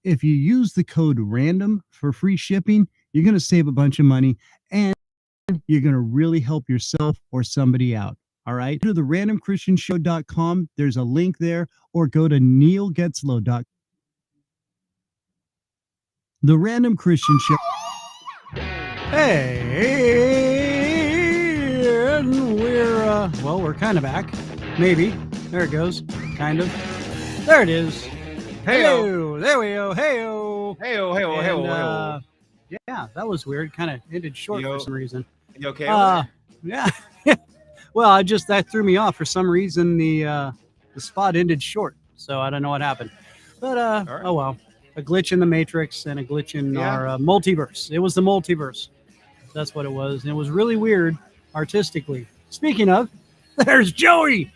If you use the code RANDOM for free shipping, you're going to save a bunch of money and you're going to really help yourself or somebody out. All right. Go to therandomchristianshow.com. There's a link there, or go to neilgetzlow.com. The Random Christian Show. Hey, and we're kind of back. Maybe. There it goes. Kind of. There it is. Hey-o. There we go. Hey-o. Hey-o, hey-o, hey-o, hey-o. Yeah, that was weird. Kind of ended short for some reason. You okay? Yeah. Well, that threw me off. For some reason, the spot ended short. So I don't know what happened. But right. Oh well. A glitch in the Matrix and a glitch in our multiverse. It was the multiverse. That's what it was. And it was really weird artistically. Speaking of, there's Joey.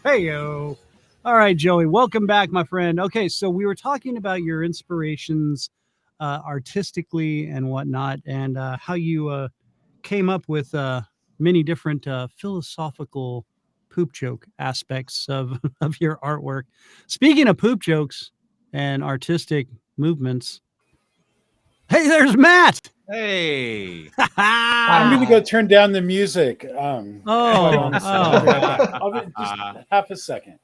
Hey-o. All right, Joey, welcome back, my friend. Okay, so we were talking about your inspirations artistically and whatnot, and how you came up with many different philosophical poop joke aspects of your artwork. Speaking of poop jokes and artistic movements, hey, there's Matt. Hey. I'm going to go turn down the music. I'll be just half a second.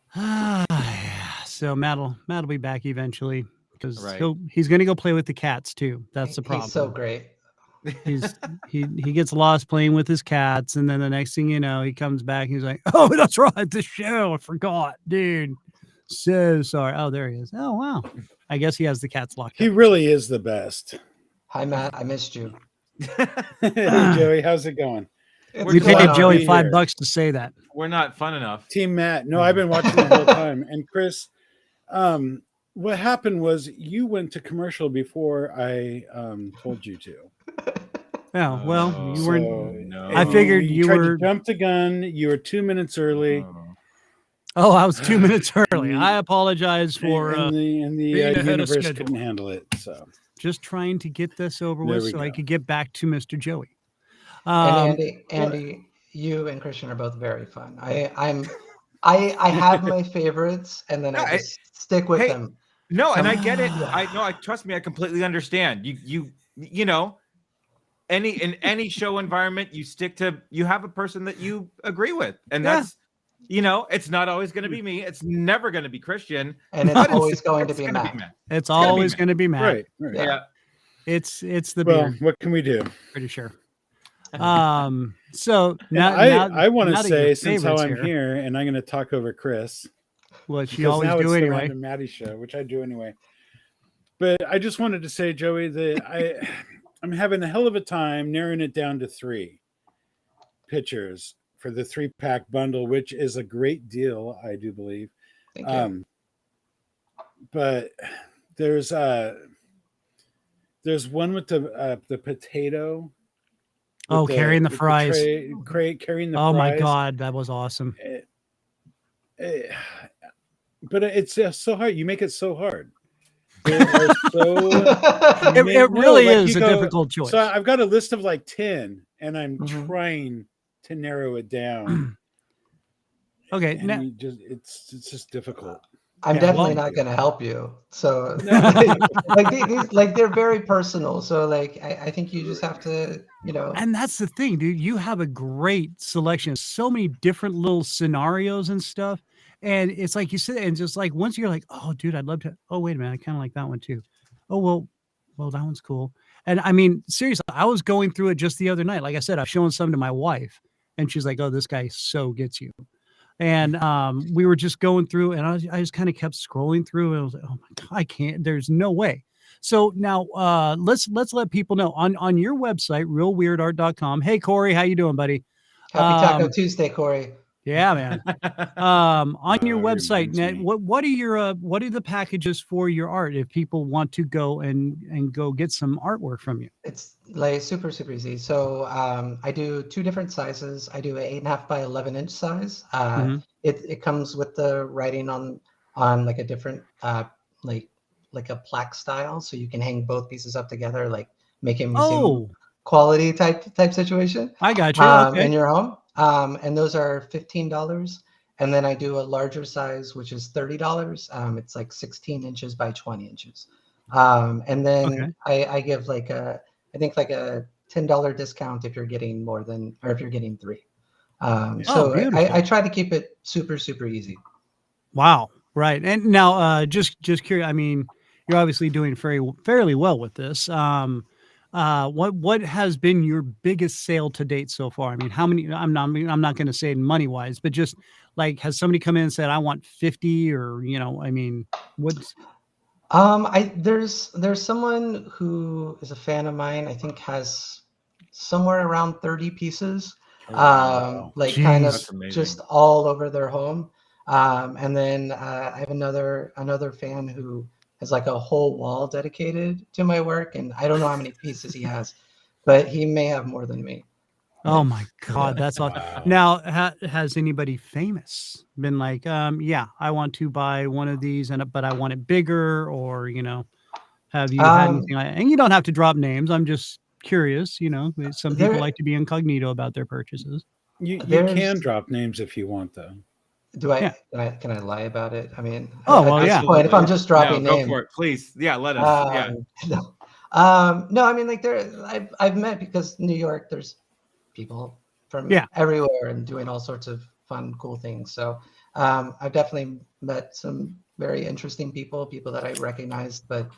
So Matt'll be back eventually, because he's going to go play with the cats too. That's the problem. He's so great. He gets lost playing with his cats, and then the next thing you know, he comes back and he's like, "Oh, that's right, the show. I forgot, dude. So sorry." Oh, there he is. Oh, wow. I guess he has the cats locked up. He really is the best. Hi, Matt. I missed you. Hey, Joey, how's it going? We paid Joey $5 to say that. We're not fun enough. Team Matt. No, I've been watching the whole time. And Chris, what happened was you went to commercial before I told you to. Yeah, well, you weren't. No. I figured you tried were. to jump the gun. You were 2 minutes early. Oh, I was 2 minutes early. I apologize for and the being ahead of universe schedule. couldn't handle it. So just trying to get this over There with we so go. I could get back to Mr. Joey. And Andy, you and Christian are both very fun. I have my favorites, and then I just stick with them. No, and I get it. I trust me. I completely understand. You know, in any show environment, you have a person that you agree with, and that's. It's not always going to be me. It's never going to be Christian, and it's always going to be Matt. It's always going to be Matt. Right. Yeah. It's the beard. What can we do? Pretty sure. So now I want to say, since how I'm here, and I'm going to talk over Chris. Well, she always do anyway. The Maddie show, which I do anyway. But I just wanted to say, Joey, that I'm having a hell of a time narrowing it down to 3 pictures for the 3-pack bundle, which is a great deal, I do believe. Thank you. But there's one with the potato. Carrying the fries. Carrying the fries. Oh my God, that was awesome. But it's so hard. You make it so hard. It really is a difficult choice. So I've got a list of like 10, and I'm trying to narrow it down. Okay, it's just difficult. I'm definitely not going to help you. So like they're very personal. So like I think you just have to, And that's the thing, dude. You have a great selection, so many different little scenarios and stuff. And it's like you said, and just like once you're like, oh, dude, I'd love to. Oh, wait a minute, I kind of like that one too. Oh, well, that one's cool. And I mean, seriously, I was going through it just the other night. Like I said, I've shown some to my wife, and she's like, "Oh, this guy so gets you." And we were just going through, and I just kind of kept scrolling through, and I was like, "Oh my God, I can't. There's no way." So now let's let people know on your website, realweirdart.com. Hey, Cory, how you doing, buddy? Happy Taco Tuesday, Cory. Yeah, man. On your website, what are the packages for your art if people want to go and go get some artwork from you? It's like super easy. So I do 2 different sizes. I do an 8.5 by 11 inch size. It comes with the writing on like a different like a plaque style, so you can hang both pieces up together, like make a museum quality type situation. I got you. Okay. In your home. And those are $15. And then I do a larger size, which is $30. It's like 16 inches by 20 inches. And then I give like a $10 discount if you're getting if you're getting 3. So I try to keep it super easy. Wow. Right. And now, just curious, I mean, you're obviously doing fairly well with this. What has been your biggest sale to date so far? I mean, how many? I'm not going to say money wise, but just like, has somebody come in and said, "I want 50," or I mean, what's? There's someone who is a fan of mine. I think has somewhere around 30 pieces, like Jeez. Kind of just all over their home. And then I have another fan who has like a whole wall dedicated to my work, and I don't know how many pieces he has, but he may have more than me. Oh my God, that's all. Wow. Now, has anybody famous been like, yeah, I want to buy one of these, but I want it bigger, or have you had anything like? And you don't have to drop names. I'm just curious. Some people like to be incognito about their purchases. You can drop names if you want, though. Do I? Yeah. Can I lie about it? I mean, yeah. Point, if I'm just dropping names, go for it, please. Yeah, let us. No, I mean, like I've met, because New York, there's people from everywhere and doing all sorts of fun, cool things. So I've definitely met some very interesting people that I recognized. But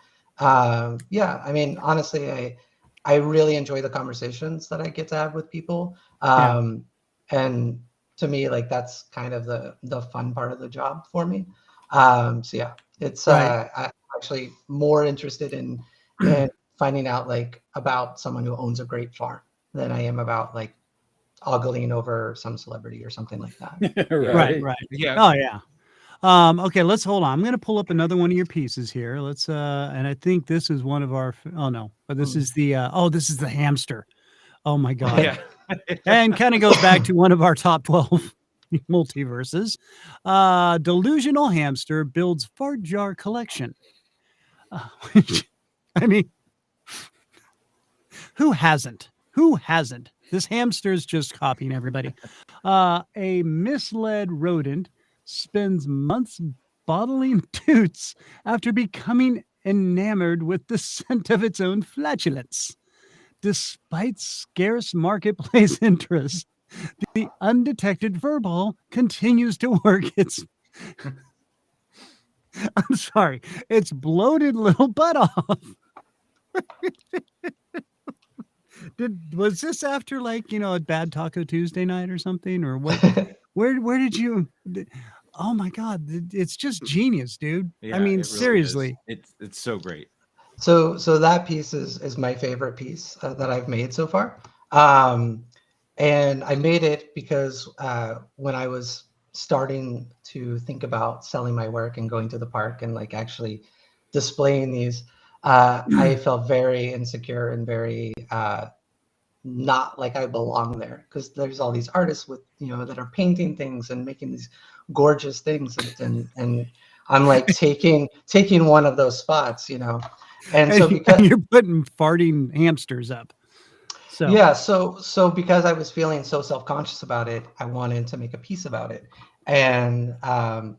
yeah, I mean, honestly, I really enjoy the conversations that I get to have with people, and to me, like that's kind of the fun part of the job for me. So yeah, it's I'm actually more interested in finding out like about someone who owns a great farm than I am about like ogling over some celebrity or something like that. Right. Yeah. Oh yeah. Okay, let's hold on. I'm going to pull up another one of your pieces here. Let's and I think this is one of our. Oh no, but this is the. This is the hamster. Oh my God. Yeah. And kind of goes back to one of our top 12 multiverses. Delusional hamster builds fart jar collection. Which, I mean, who hasn't? Who hasn't? This hamster's just copying everybody. A misled rodent spends months bottling toots after becoming enamored with the scent of its own flatulence. Despite scarce marketplace interest, the undetected furball continues to work its I'm sorry, its bloated little butt off. Was this after, like, you know, a bad Taco Tuesday night or something, or what? where did you? Oh my God, it's just genius, dude. Yeah, I mean, it really seriously, is. It's so great. So that piece is my favorite piece that I've made so far. And I made it because when I was starting to think about selling my work and going to the park and like actually displaying these, I felt very insecure and very not like I belong there, because there's all these artists with, you know, that are painting things and making these gorgeous things, and I'm like taking one of those spots, you know. And so because you're putting farting hamsters up. So yeah, so because I was feeling so self-conscious about it, I wanted to make a piece about it. And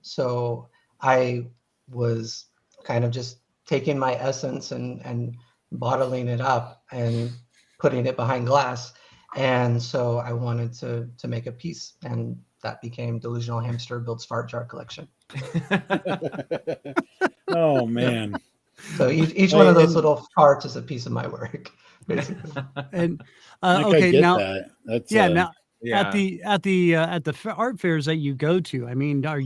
so I was kind of just taking my essence and bottling it up and putting it behind glass. And so I wanted to make a piece, and that became Delusional Hamster Builds Fart Jar Collection. Oh man. So each one of those little parts is a piece of my work, basically. And Okay, okay, now that. That's now Yeah. at the art fairs that you go to, I mean, do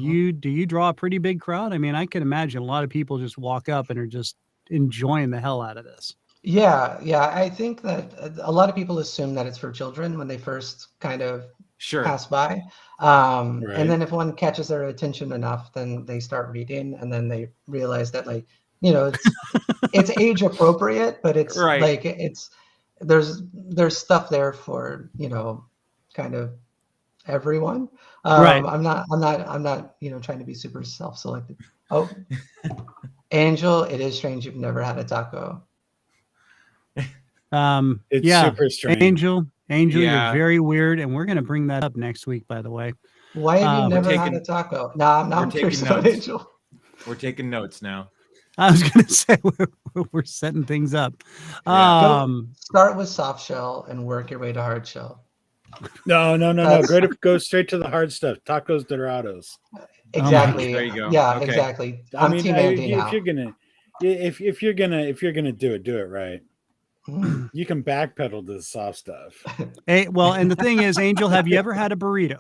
you draw a pretty big crowd? I mean, I can imagine a lot of people just walk up and are just enjoying the hell out of this. Yeah. I think that a lot of people assume that it's for children when they first kind of Sure. pass by. Right. And then if one catches their attention enough, then they start reading, and then they realize that, like, you know, it's age appropriate, but it's Right. like there's stuff there for, you know, kind of everyone. Right. I'm not, you know, trying to be super self-selective. Oh, Angel, it is strange you've never had a taco. It's yeah, super strange. Angel, Yeah. you're very weird, and we're gonna bring that up next week, by the way. Why have you never had taking- a taco? No, I'm we're not taking curious about notes. Angel. We're taking notes now. I was gonna say we're setting things up. Yeah. Start with soft shell and work your way to hard shell. No. That's- Go straight to the hard stuff. Tacos Dorados. Exactly. There you go. Yeah, Okay. exactly. I I'm mean, Team Andy now. if you're gonna do it right. Mm. You can backpedal to the soft stuff. Hey, well, and the thing is, Angel, have you ever had a burrito?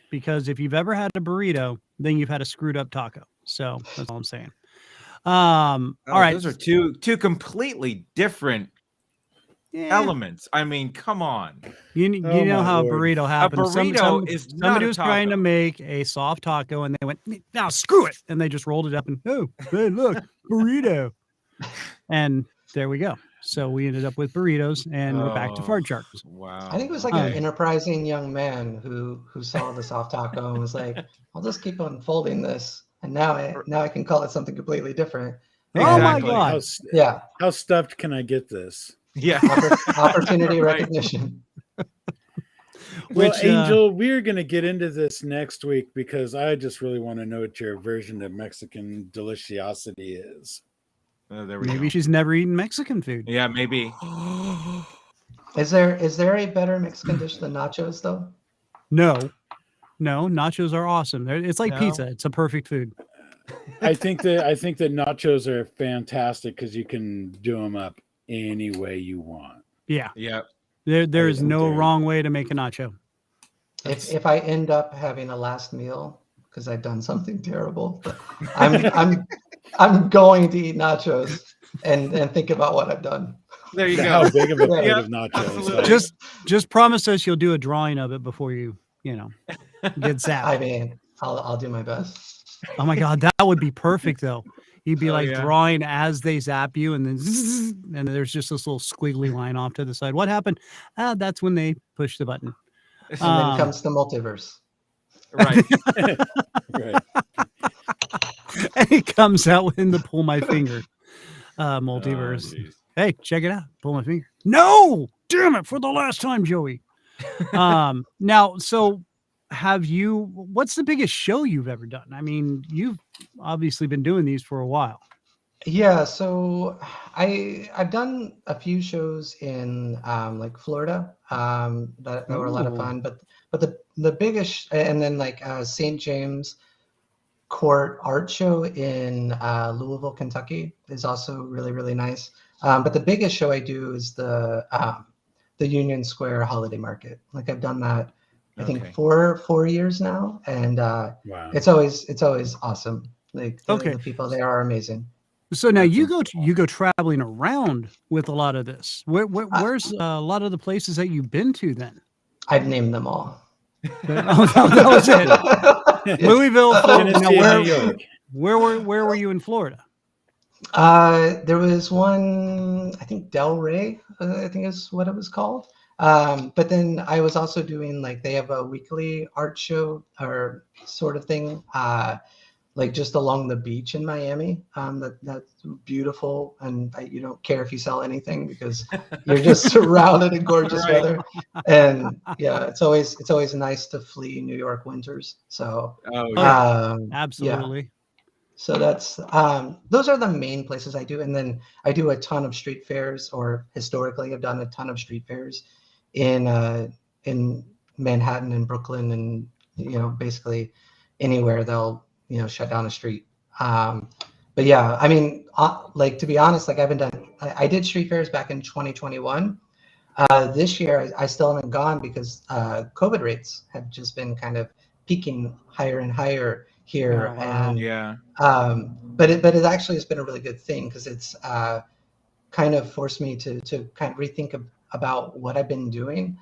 Because if you've ever had a burrito, then you've had a screwed up taco. So that's all I'm saying. All right. Those are two completely different elements. I mean, come on. You Oh, know my how Lord. a burrito happens. A burrito is not somebody a was trying to taco. make a soft taco, and they went, "Now screw it," and they just rolled it up and hey, look, burrito, and there we go. So we ended up with burritos, and we're back to Oh, fart jars. Wow. I think it was like an enterprising young man who saw the soft taco and was like, "I'll just keep unfolding this, and now I can call it something completely different." Oh my Exactly. God! Yeah, How stuffed can I get this? Yeah. opportunity Right. recognition. Well, Which, Angel, we're going to get into this next week because I just really want to know what your version of Mexican deliciosity is. There we Maybe go. she's never eaten Mexican food. Yeah, maybe. Is there a better Mexican dish than nachos though? No, nachos are awesome. It's like No. pizza. It's a perfect food. I think that nachos are fantastic because you can do them up any way you want. Yeah, Yeah. there is no Dude. wrong way to make a nacho. If I end up having a last meal because I've done something terrible, I'm going to eat nachos and think about what I've done. There you How go. big of a plate Yeah, of nachos? absolutely. Like, Just promise us you'll do a drawing of it before you get zapped. I mean, I'll do my best. Oh my God, that would be perfect though. You'd be Oh, like yeah. drawing as they zap you, and then zzz, and there's just this little squiggly line off to the side. What happened? That's when they push the button. And then comes the multiverse. Right. Right. And it comes out in the pull my finger Oh, multiverse. jeez. Hey, check it out. Pull my finger. No, damn it, for the last time, Joey. Now, so what's the biggest show you've ever done? I mean, you've obviously been doing these for a while. Yeah, so I've done a few shows in like Florida that were a lot of Ooh. fun, but the biggest, and then like St. James Court Art Show in Louisville, Kentucky is also really, really nice. But the biggest show I do is the Union Square Holiday Market. Like I've done that, I think Okay. 4 years now, and Wow. it's always awesome. Like Okay. the people there are amazing. So now That's you go traveling around with a lot of this. Where's a lot of the places that you've been to then? I've named them all. That was it. Louisville, Florida. Now, Tennessee, and New York. where were you in Florida? There was one, I think Del Rey, I think is what it was called. But then I was also doing like, they have a weekly art show or sort of thing, like just along the beach in Miami. That's beautiful, and you don't care if you sell anything because you're just surrounded in gorgeous Right. weather. And yeah, it's always nice to flee New York winters. So Oh, yeah. yeah. yeah. Absolutely. So that's those are the main places I do, and then I do a ton of street fairs, or historically I've done a ton of street fairs in Manhattan and Brooklyn, and basically anywhere they'll shut down a street. But yeah, I mean, like to be honest, like I did street fairs back in 2021. This year I still haven't gone because COVID rates have just been kind of peaking higher and higher here. Oh, wow. And Yeah. but it actually has been a really good thing because it's kind of forced me to kind of rethink about what I've been doing.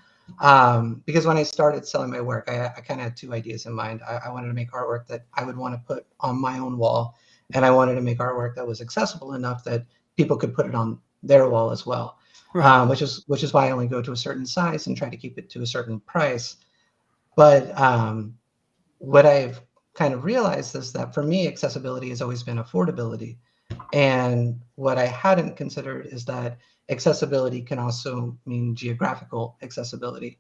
Because when I started selling my work, I kind of had two ideas in mind. I wanted to make artwork that I would want to put on my own wall, and I wanted to make artwork that was accessible enough that people could put it on their wall as well. Right. Which is why I only go to a certain size and try to keep it to a certain price. But what I've kind of realized is that for me, accessibility has always been affordability. And what I hadn't considered is that accessibility can also mean geographical accessibility.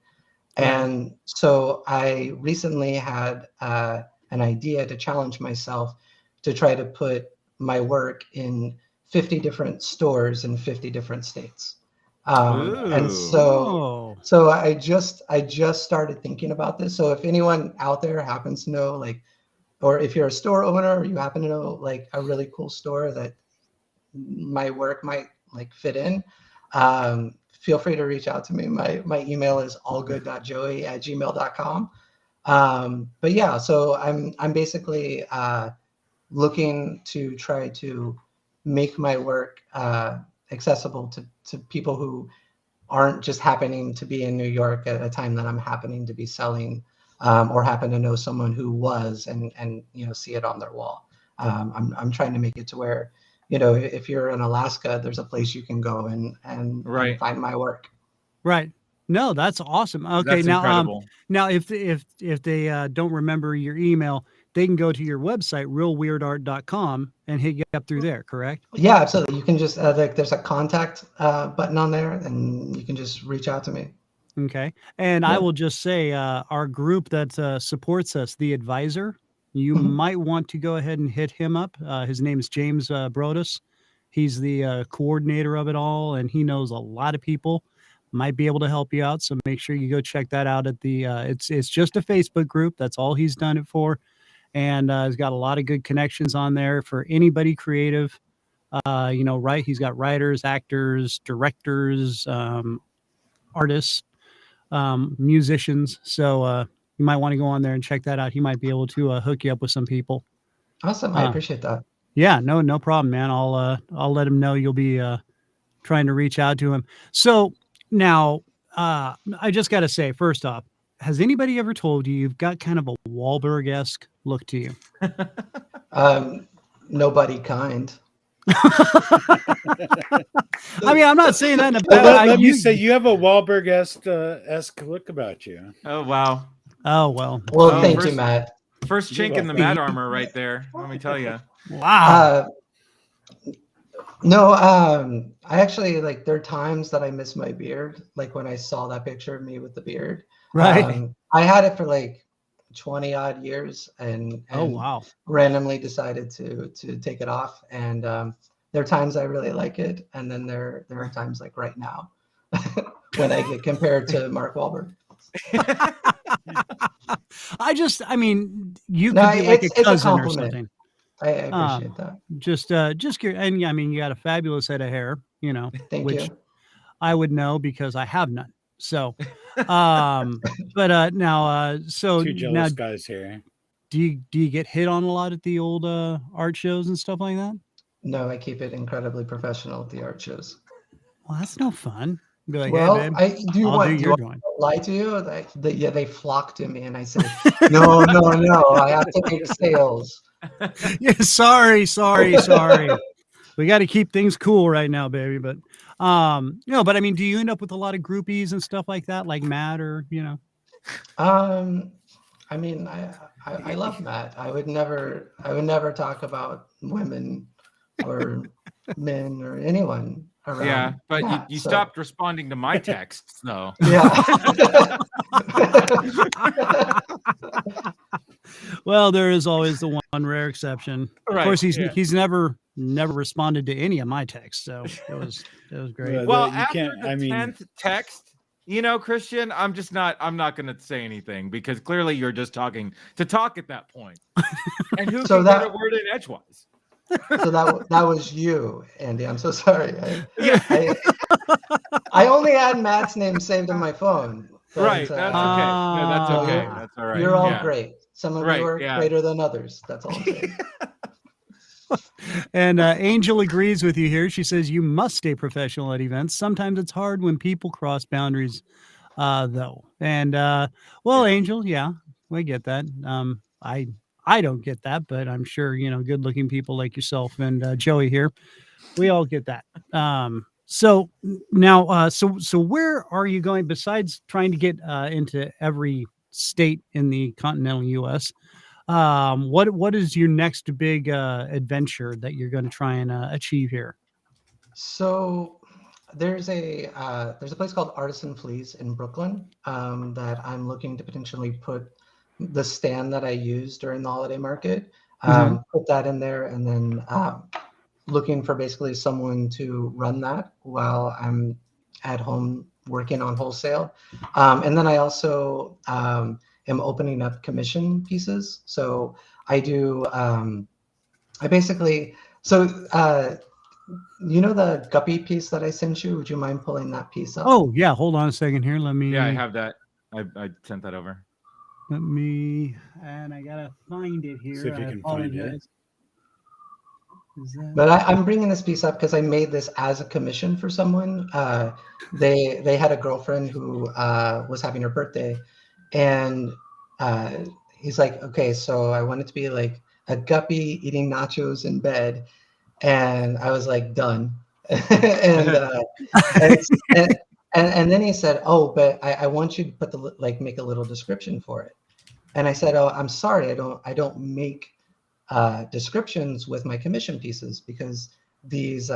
Right. And so I recently had an idea to challenge myself to try to put my work in 50 different stores in 50 different states. And Oh. so I just started thinking about this. So if anyone out there happens to know, like, or if you're a store owner, or you happen to know like a really cool store that my work might like fit in, feel free to reach out to me. My email is allgood.joey@gmail.com. But yeah, so I'm basically looking to try to make my work accessible to people who aren't just happening to be in New York at a time that I'm happening to be selling, or happen to know someone who was and see it on their wall. I'm trying to make it to where, if you're in Alaska, there's a place you can go and Right. find my work. Right. No, that's awesome. Okay, That's now incredible. now if they don't remember your email, they can go to your website realweirdart.com and hit you up through there, correct? Yeah, absolutely. You can just there's a contact button on there, and you can just reach out to me. Okay. And I Yeah. will just say our group that supports us, the advisor, you Mhm. might want to go ahead and hit him up. His name is James Broadus. He's the coordinator of it all, and he knows a lot of people. Might be able to help you out, so make sure you go check that out at the. It's just a Facebook group. That's all he's done it for, and he's got a lot of good connections on there for anybody creative. Right? He's got writers, actors, directors, artists, musicians. So you might want to go on there and check that out. He might be able to hook you up with some people. Awesome. I appreciate that. Yeah, no problem, man. I'll let him know you'll be trying to reach out to him. So now I just got to say, first off, has anybody ever told you you've got kind of a Wahlberg-esque look to you? nobody kind. I mean, I'm not saying that in a bad Well, let me say, you have a Wahlberg-esque look about you. Oh, wow. Oh, well. Well, Oh, thank you, first- Matt. First chink in the Matt armor right there. Let me tell you. Wow. No, I actually like there are times that I miss my beard. Like when I saw that picture of me with the beard. Right. I had it for like 20 odd years and Oh, wow. randomly decided to take it off. And there are times I really like it. And then there are times like right now when I get compared to Mark Wahlberg. I mean, you No, could be like a it's a cousin or compliment. something. I appreciate that. Just curious. And I mean, you got a fabulous head of hair, you know, Thank which you. I would know because I have none. So, but now, so Two now, jealous guys here. do you get hit on a lot at the old art shows and stuff like that? No, I keep it incredibly professional at the art shows. Well, that's no fun. Be like, Well, hey, babe, I do I'll want do do your I drawing. lie to you. They flock to me, and I say, no, I have to make sales. Yeah, sorry. We got to keep things cool right now, baby. But no, but I mean, do you end up with a lot of groupies and stuff like that, like Matt, or you know? I mean, I love Matt. I would never talk about women or men or anyone around. Yeah, but Matt, you so- stopped responding to my texts, though. Yeah. Well, there is always the one rare exception. Of Right, course, he's yeah. never responded to any of my texts, so it was great. Yeah. Well, You after can't- the I mean- 10th text, you know, Christian, I'm not going to say anything because clearly you're just talking to talk at that point. And who So can that- get a word in edgewise? So that was you, Andy. I'm so sorry. Yeah. I only had Matt's name saved on my phone. but, Right, that's okay. No, that's okay. Ah. That's all right. You're all yeah. great. Some of Right, you are yeah. greater than others. That's all I'm saying. And Angel agrees with you here. She says you must stay professional at events. Sometimes it's hard when people cross boundaries, though. And well, Yeah. Angel, yeah, we get that. I don't get that, but I'm sure you know good-looking people like yourself and Joey here, we all get that. So now, so where are you going besides trying to get into every state in the continental U.S.? What is your next big adventure that you're going to try and achieve here? So there's a place called Artisan Fleas in Brooklyn that I'm looking to potentially put the stand that I used during the holiday market, put that in there, and then looking for basically someone to run that while I'm at home working on wholesale. And then I also am opening up commission pieces. So I do, I basically, so you know the guppy piece that I sent you? Would you mind pulling that piece up? Oh yeah, hold on a second here. Let me. Yeah, I have that. I sent that over. Let me, and I gotta find it here. See if you I can find it. apologize. Is that- But I'm bringing this piece up because I made this as a commission for someone. They had a girlfriend who was having her birthday, and he's like, okay, so I want it to be like a guppy eating nachos in bed, and I was like, done. And then he said, oh, but I want you to put make a little description for it. And I said, oh, I'm sorry, I don't make descriptions with my commission pieces because these,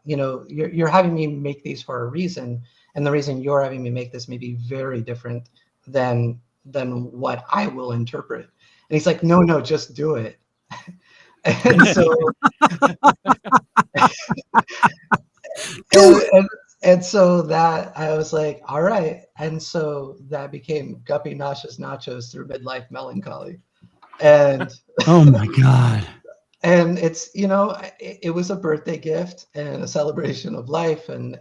you're having me make these for a reason, and the reason you're having me make this may be very different than what I will interpret. And he's like, no, just do it. And so, and so that I was like, all right. And so that became Guppy Nauseous Nachos through Midlife Melancholy. And oh my God. And it's, it was a birthday gift and a celebration of life. And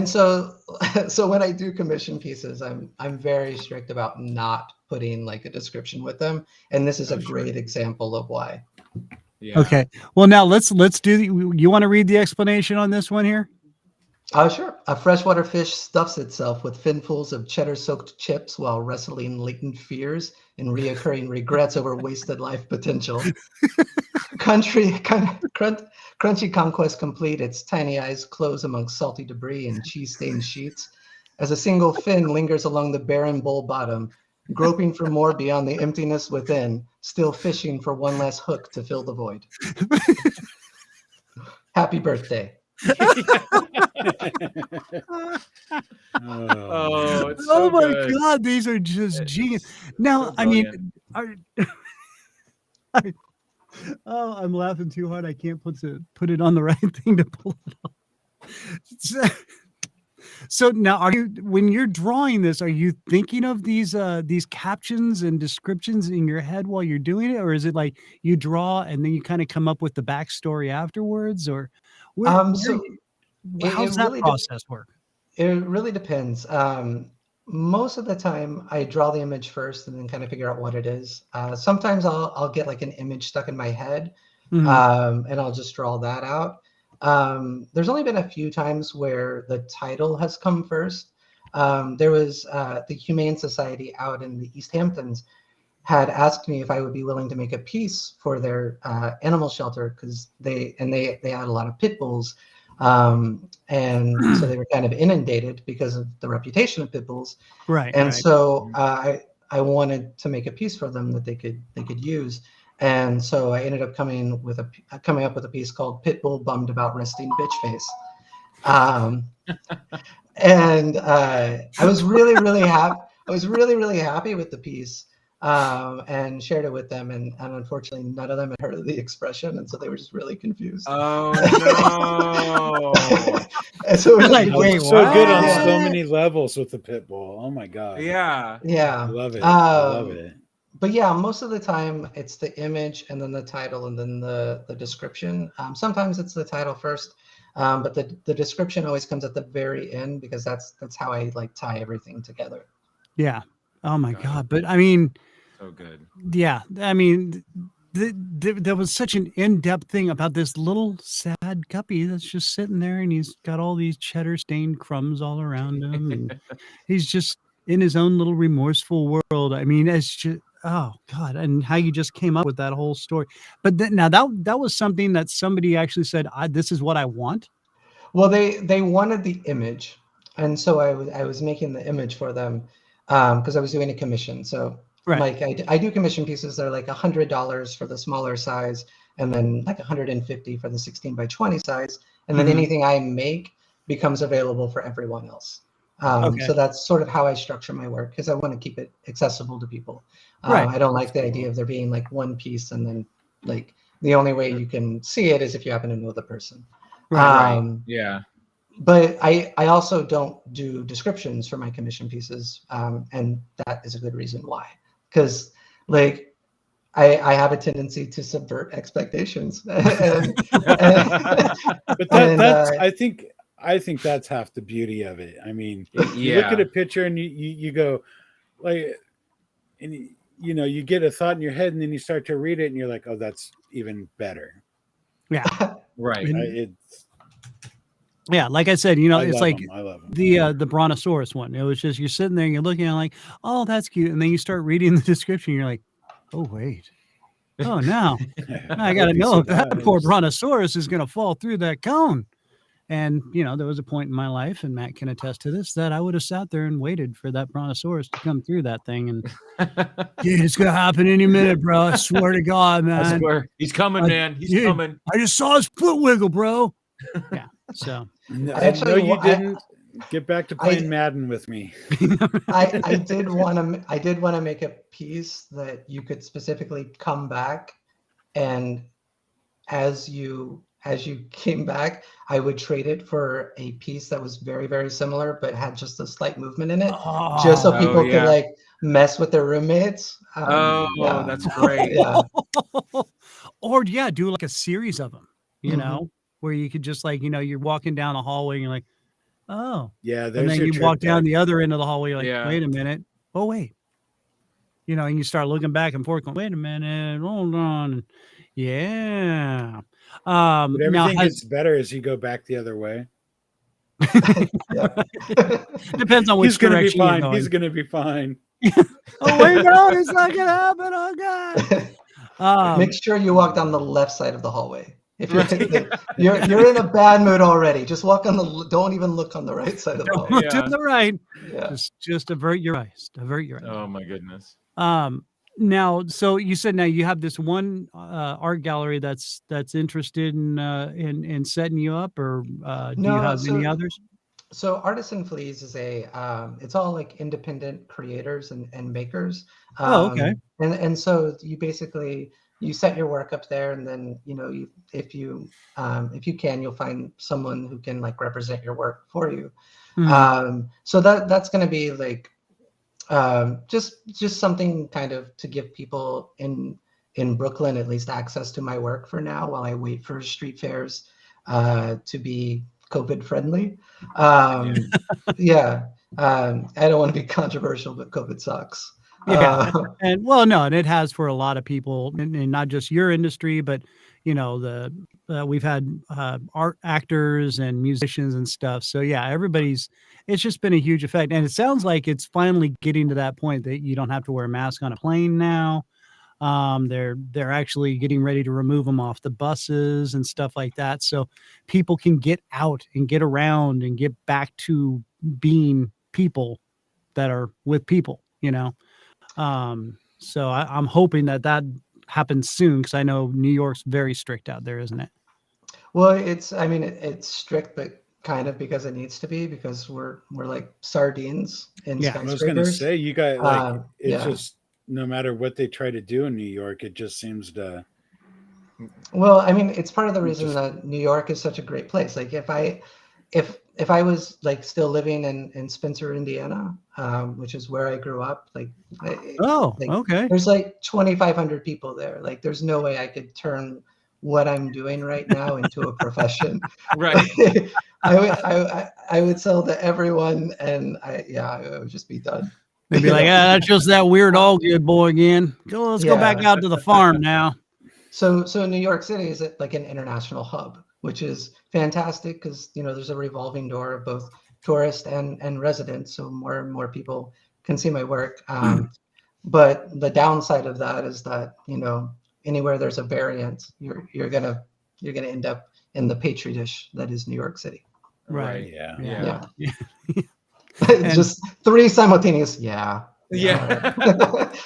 so when I do commission pieces, I'm very strict about not putting like a description with them. And this is a great example of why. Yeah. Okay. Well, now let's do. You want to read the explanation on this one here? Sure. A freshwater fish stuffs itself with finfuls of cheddar-soaked chips while wrestling latent fears and reoccurring regrets over wasted life potential. Crunchy conquest complete, its tiny eyes close amongst salty debris and cheese-stained sheets, as a single fin lingers along the barren bowl bottom, groping for more beyond the emptiness within, still fishing for one last hook to fill the void. Happy birthday. Oh, it's so my good. God, these are just genius. Now, so I mean, I'm laughing too hard. I can't put it on the right thing to pull it off. So now, when you're drawing this, are you thinking of these captions and descriptions in your head while you're doing it, or is it like you draw and then you kind of come up with the backstory afterwards, or how does that really process work? It really depends. Most of the time, I draw the image first and then kind of figure out what it is. Sometimes I'll get like an image stuck in my head, and I'll just draw that out. There's only been a few times where the title has come first. There was the Humane Society out in the East Hamptons had asked me if I would be willing to make a piece for their animal shelter, because they had a lot of pit bulls. And so they were kind of inundated because of the reputation of pit bulls. Right. And so I wanted to make a piece for them that they could use. And so I ended up coming up with a piece called Pitbull Bummed About Resting Bitch Face. And I was really, really happy. I was really, really happy with the piece, and shared it with them. And unfortunately, none of them had heard of the expression. And so they were just really confused. Oh, no. And so we're like, wait, so good on Yeah. so many levels with the pit bull. Oh my God. Yeah. Yeah. I love it. I love it. But yeah, most of the time it's the image and then the title and then the description. Sometimes it's the title first, but the description always comes at the very end, because that's how I like tie everything together. Yeah. Oh my God. But I mean, So good. yeah, I mean, there was such an in-depth thing about this little sad guppy that's just sitting there, and he's got all these cheddar stained crumbs all around him, and he's just in his own little remorseful world. I mean, it's just, oh God, and how you just came up with that whole story. But now that was something that somebody actually said, this is what I want. Well, they wanted the image, and so I was making the image for them, because I was doing a commission. So Right. like I do commission pieces that are like $100 for the smaller size, and then like $150 for the 16 by 20 size, and then anything I make becomes available for everyone else. So that's sort of how I structure my work, because I want to keep it accessible to people. Right. I don't like the idea of there being like one piece and then like the only way you can see it is if you happen to know the person. Right. Yeah. But I also don't do descriptions for my commission pieces, and that is a good reason why. Because like I have a tendency to subvert expectations. But that's I think that's half the beauty of it. I mean, you look Yeah. at a picture and you go like, and you get a thought in your head, and then you start to read it and you're like, oh, that's even better. Yeah. Right. Yeah, like I said, it's like I love them. the brontosaurus one. It was just, you're sitting there and you're looking at it like, oh, that's cute, and then you start reading the description. You're like, oh wait, oh now I got to know if that poor brontosaurus is going to fall through that cone. And there was a point in my life, and Matt can attest to this, that I would have sat there and waited for that brontosaurus to come through that thing. And dude, it's gonna happen any minute, bro. I swear to God, man. I swear. He's coming, man. He's coming. I just saw his foot wiggle, bro. Yeah. So No, Actually, you didn't. Get back to playing Madden with me. I did want to make a piece that you could specifically come back, and as you came back, I would trade it for a piece that was very, very similar but had just a slight movement in it, just so people could like mess with their roommates. That's great. Yeah. Or do like a series of them, where you could just like, you're walking down the hallway and you're like, oh yeah, and then you walk down the other end of the hallway, you're like, Yeah. wait a minute, oh wait, and you start looking back and forth going, wait a minute, hold on. Yeah. But everything gets better as you go back the other way. Depends on which He's gonna be direction you're fine. going. He's gonna be fine. Oh wait, no, it's not gonna happen. Oh God. Make sure you walk down the left side of the hallway. If you're in a bad mood already, just walk on the. Don't even look on the right side of the hallway. To the right. Yeah. Just avert your eyes. Avert your eyes. Oh my goodness. Now, so you said now you have this one art gallery that's interested in setting you up, or do you have any others? So Artisan Fleas is it's all like independent creators and makers. Okay. And so you basically you set your work up there, and then if you can, you'll find someone who can like represent your work for you. So that's going to be like just something kind of to give people in Brooklyn at least access to my work for now, while I wait for street fairs to be COVID friendly. I don't want to be controversial, but COVID sucks. And well, no, and it has for a lot of people, and not just your industry, but we've had art actors and musicians and stuff. So yeah, it's just been a huge effect, and it sounds like it's finally getting to that point that you don't have to wear a mask on a plane now. They're actually getting ready to remove them off the buses and stuff like that, so people can get out and get around and get back to being people that are with people. So I'm hoping that happens soon, because I know New York's very strict out there, isn't it? Well, it's strict, but kind of because it needs to be, because we're like sardines in skyscrapers. I was going to say, you guys just no matter what they try to do in New York, it just seems to. Well, it's part of the reason that New York is such a great place. Like if I was like still living in Spencer, Indiana, which is where I grew up, okay. There's like 2,500 people there. Like there's no way I could turn what I'm doing right now into a profession. Right. I would sell to everyone, and it would just be done. They'd be like, that's just that weird Allgood boy again. Let's go back out to the farm now. So New York City is like an international hub, which is fantastic, because there's a revolving door of both tourists and residents, so more and more people can see my work. But the downside of that is that anywhere there's a variant, you're gonna end up in the petri dish that is New York City. Right. Yeah. Just three simultaneous. Yeah.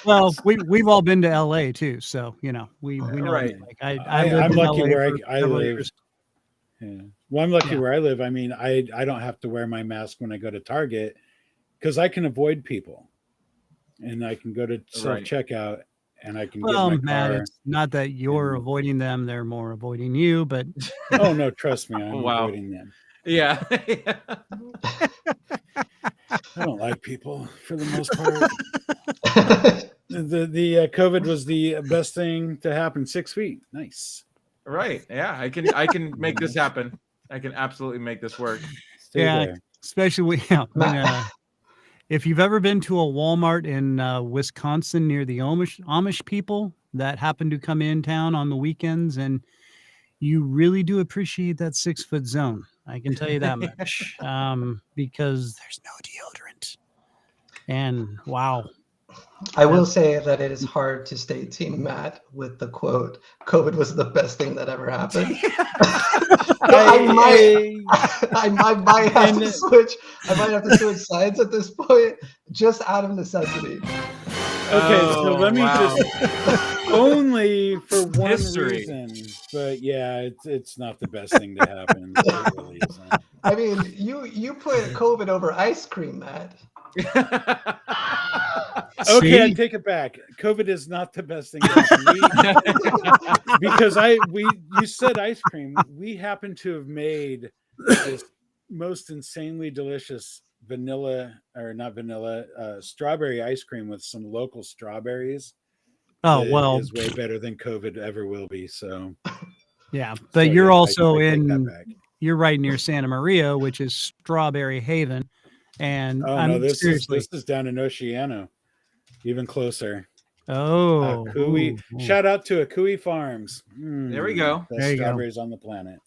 Well, we've all been to LA too, so we know. Right. Like I'm lucky where I live. Yeah. Well, I'm lucky where I live. I don't have to wear my mask when I go to Target, because I can avoid people, and I can go to self-checkout, and I can get my Matt, car. it's not that you're avoiding them; they're more avoiding you. But oh no, trust me, I'm avoiding them. Yeah. I don't like people for the most part. the COVID was the best thing to happen 6 feet. Nice. Right. Yeah. I can make this happen. I can absolutely make this work. Stay there. Especially if you've ever been to a Walmart in Wisconsin near the Amish people that happen to come in town on the weekends, and you really do appreciate that 6 foot zone. I can tell you that much, because there's no deodorant. And wow. I will say that it is hard to stay Team Matt with the quote, "COVID was the best thing that ever happened." I might have to switch. I might have to switch sides at this point, just out of necessity. Okay, so let me just only for one reason, but yeah, it's not the best thing to happen. It really isn't. You put COVID over ice cream, Matt. Okay, I take it back. COVID is not the best thing to happen. Because you said ice cream. We happen to have made this most insanely delicious strawberry ice cream with some local strawberries. Is way better than COVID ever will be. So yeah, but you're also you're right near Santa Maria, which is Strawberry Haven. And this is down in Oceano, even closer. Cooey. Shout out to Akui Farms. There we go. Best strawberries on the planet.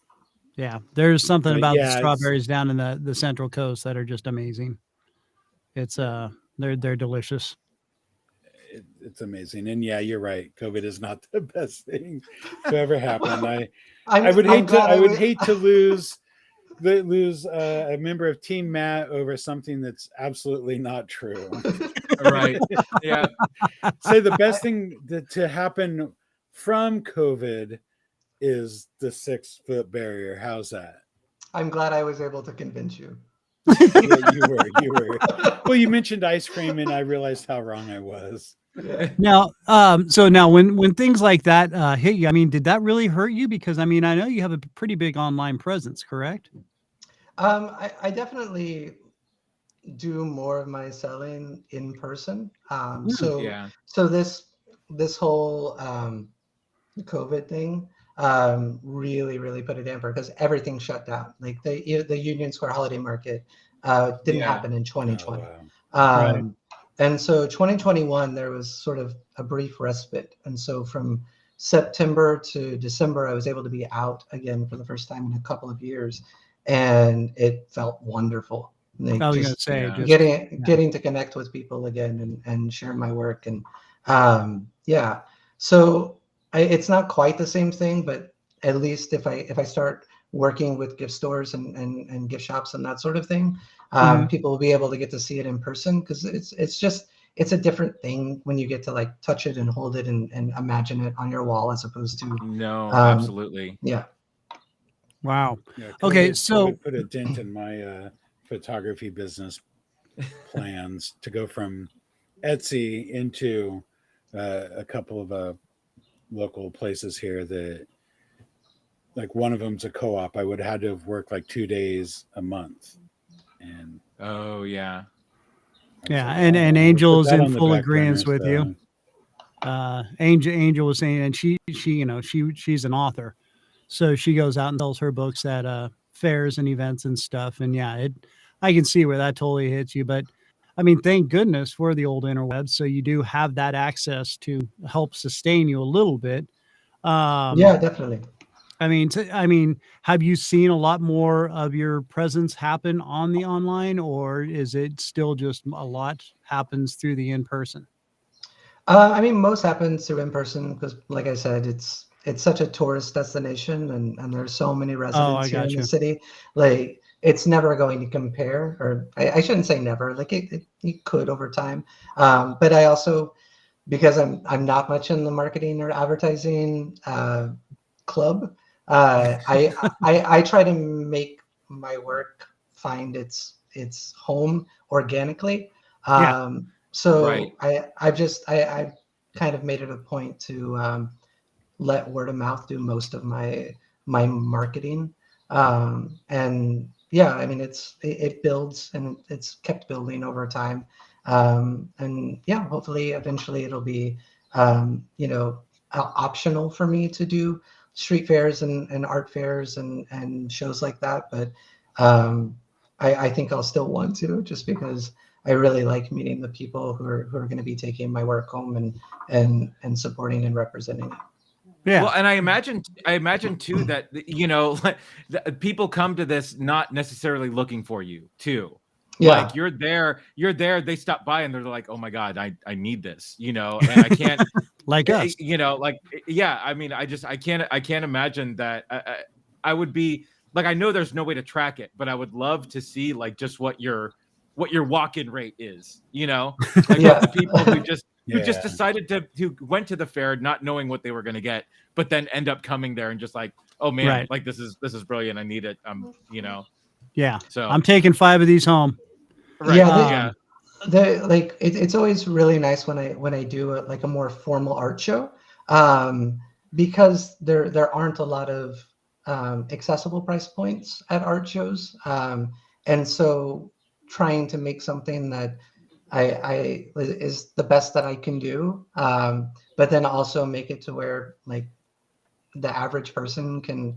Yeah, there's something But about the yeah, strawberries down in the Central Coast that are just amazing. It's they're delicious. it's amazing. And yeah, you're right. COVID is not the best thing to ever happen. I I'm would hate to glad I would was- hate to lose a member of Team Matt over something that's absolutely not true. Right. Yeah. Say the best thing to happen from COVID is the 6-foot barrier. How's that? I'm glad I was able to convince you. Yeah, you were. Well, you mentioned ice cream, and I realized how wrong I was. Now, so now when things like that hit you, I mean, did that really hurt you? Because I mean, I know you have a pretty big online presence, correct? I definitely do more of my selling in person. So Yeah. so this whole COVID thing really put a damper because everything shut down. Like the Union Square Holiday Market didn't Yeah. happen in 2020. Oh, wow. Right. And so 2021 there was sort of a brief respite, and so from September to December I was able to be out again for the first time in a couple of years, and it felt wonderful. Like I was gonna just say, yeah. just getting to connect with people again and share my work, and yeah. So it's not quite the same thing, but at least if I start working with gift stores and gift shops and that sort of thing, people will be able to get to see it in person, because it's a different thing when you get to like touch it and hold it and imagine it on your wall as opposed to No, absolutely. yeah. wow. Yeah, Okay, so- COVID put a dent in my photography business plans to go from Etsy into a couple of local places here that, like, one of them's a co-op. I would have had to have worked like 2 days a month, and Oh yeah. Yeah, like, and I'll put Angel's that in on the full back agreement burner, with you. Angel was saying, and she she's an author, so she goes out and sells her books at fairs and events and stuff. And yeah, I can see where that totally hits you. But I mean, thank goodness for the old interwebs, so you do have that access to help sustain you a little bit. Yeah, definitely. I mean, have you seen a lot more of your presence happen on the online, or is it still just a lot happens through the in-person? I mean, most happens through in person because, like I said, it's such a tourist destination, and there's so many residents here in the gotcha. city. Like, it's never going to compare, or I shouldn't say never. Like it could over time, but I also, because I'm not much in the marketing or advertising club, I try to make my work find its home organically. Yeah. So Right. I've kind of made it a point to let word of mouth do most of my marketing. And yeah, I mean, it builds and it's kept building over time. And yeah, hopefully eventually it'll be, optional for me to do street fairs and art fairs and shows like that. But I think I'll still want to, just because I really like meeting the people who are going to be taking my work home and supporting and representing it. Yeah. Well, and I imagine too that, you know, people come to this not necessarily looking for you too. Yeah. Like you're there, they stop by and they're like, oh my God, I need this, you know, and I can't like us. you know, like, yeah, I mean, I can't imagine that. I would be like, I know there's no way to track it, but I would love to see like just what your walk-in rate is, you know, like Yeah. the people who just Yeah. decided who went to the fair not knowing what they were going to get, but then end up coming there and just like, oh man, Right. like this is brilliant, I need it. You know, Yeah. so I'm taking 5 of these home. right, Yeah, yeah, it's always really nice when I do a more formal art show, because there aren't a lot of accessible price points at art shows, and so trying to make something that I is the best that I can do, but then also make it to where like the average person can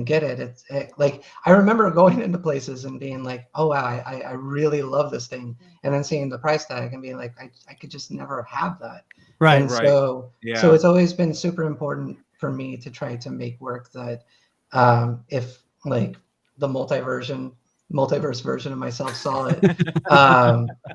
get it. It's like, I remember going into places and being like, oh wow, I really love this thing, and then seeing the price tag and being like, I could just never have that. Right. And Right. so Yeah. it's always been super important for me to try to make work that if like the multiverse version of myself saw it,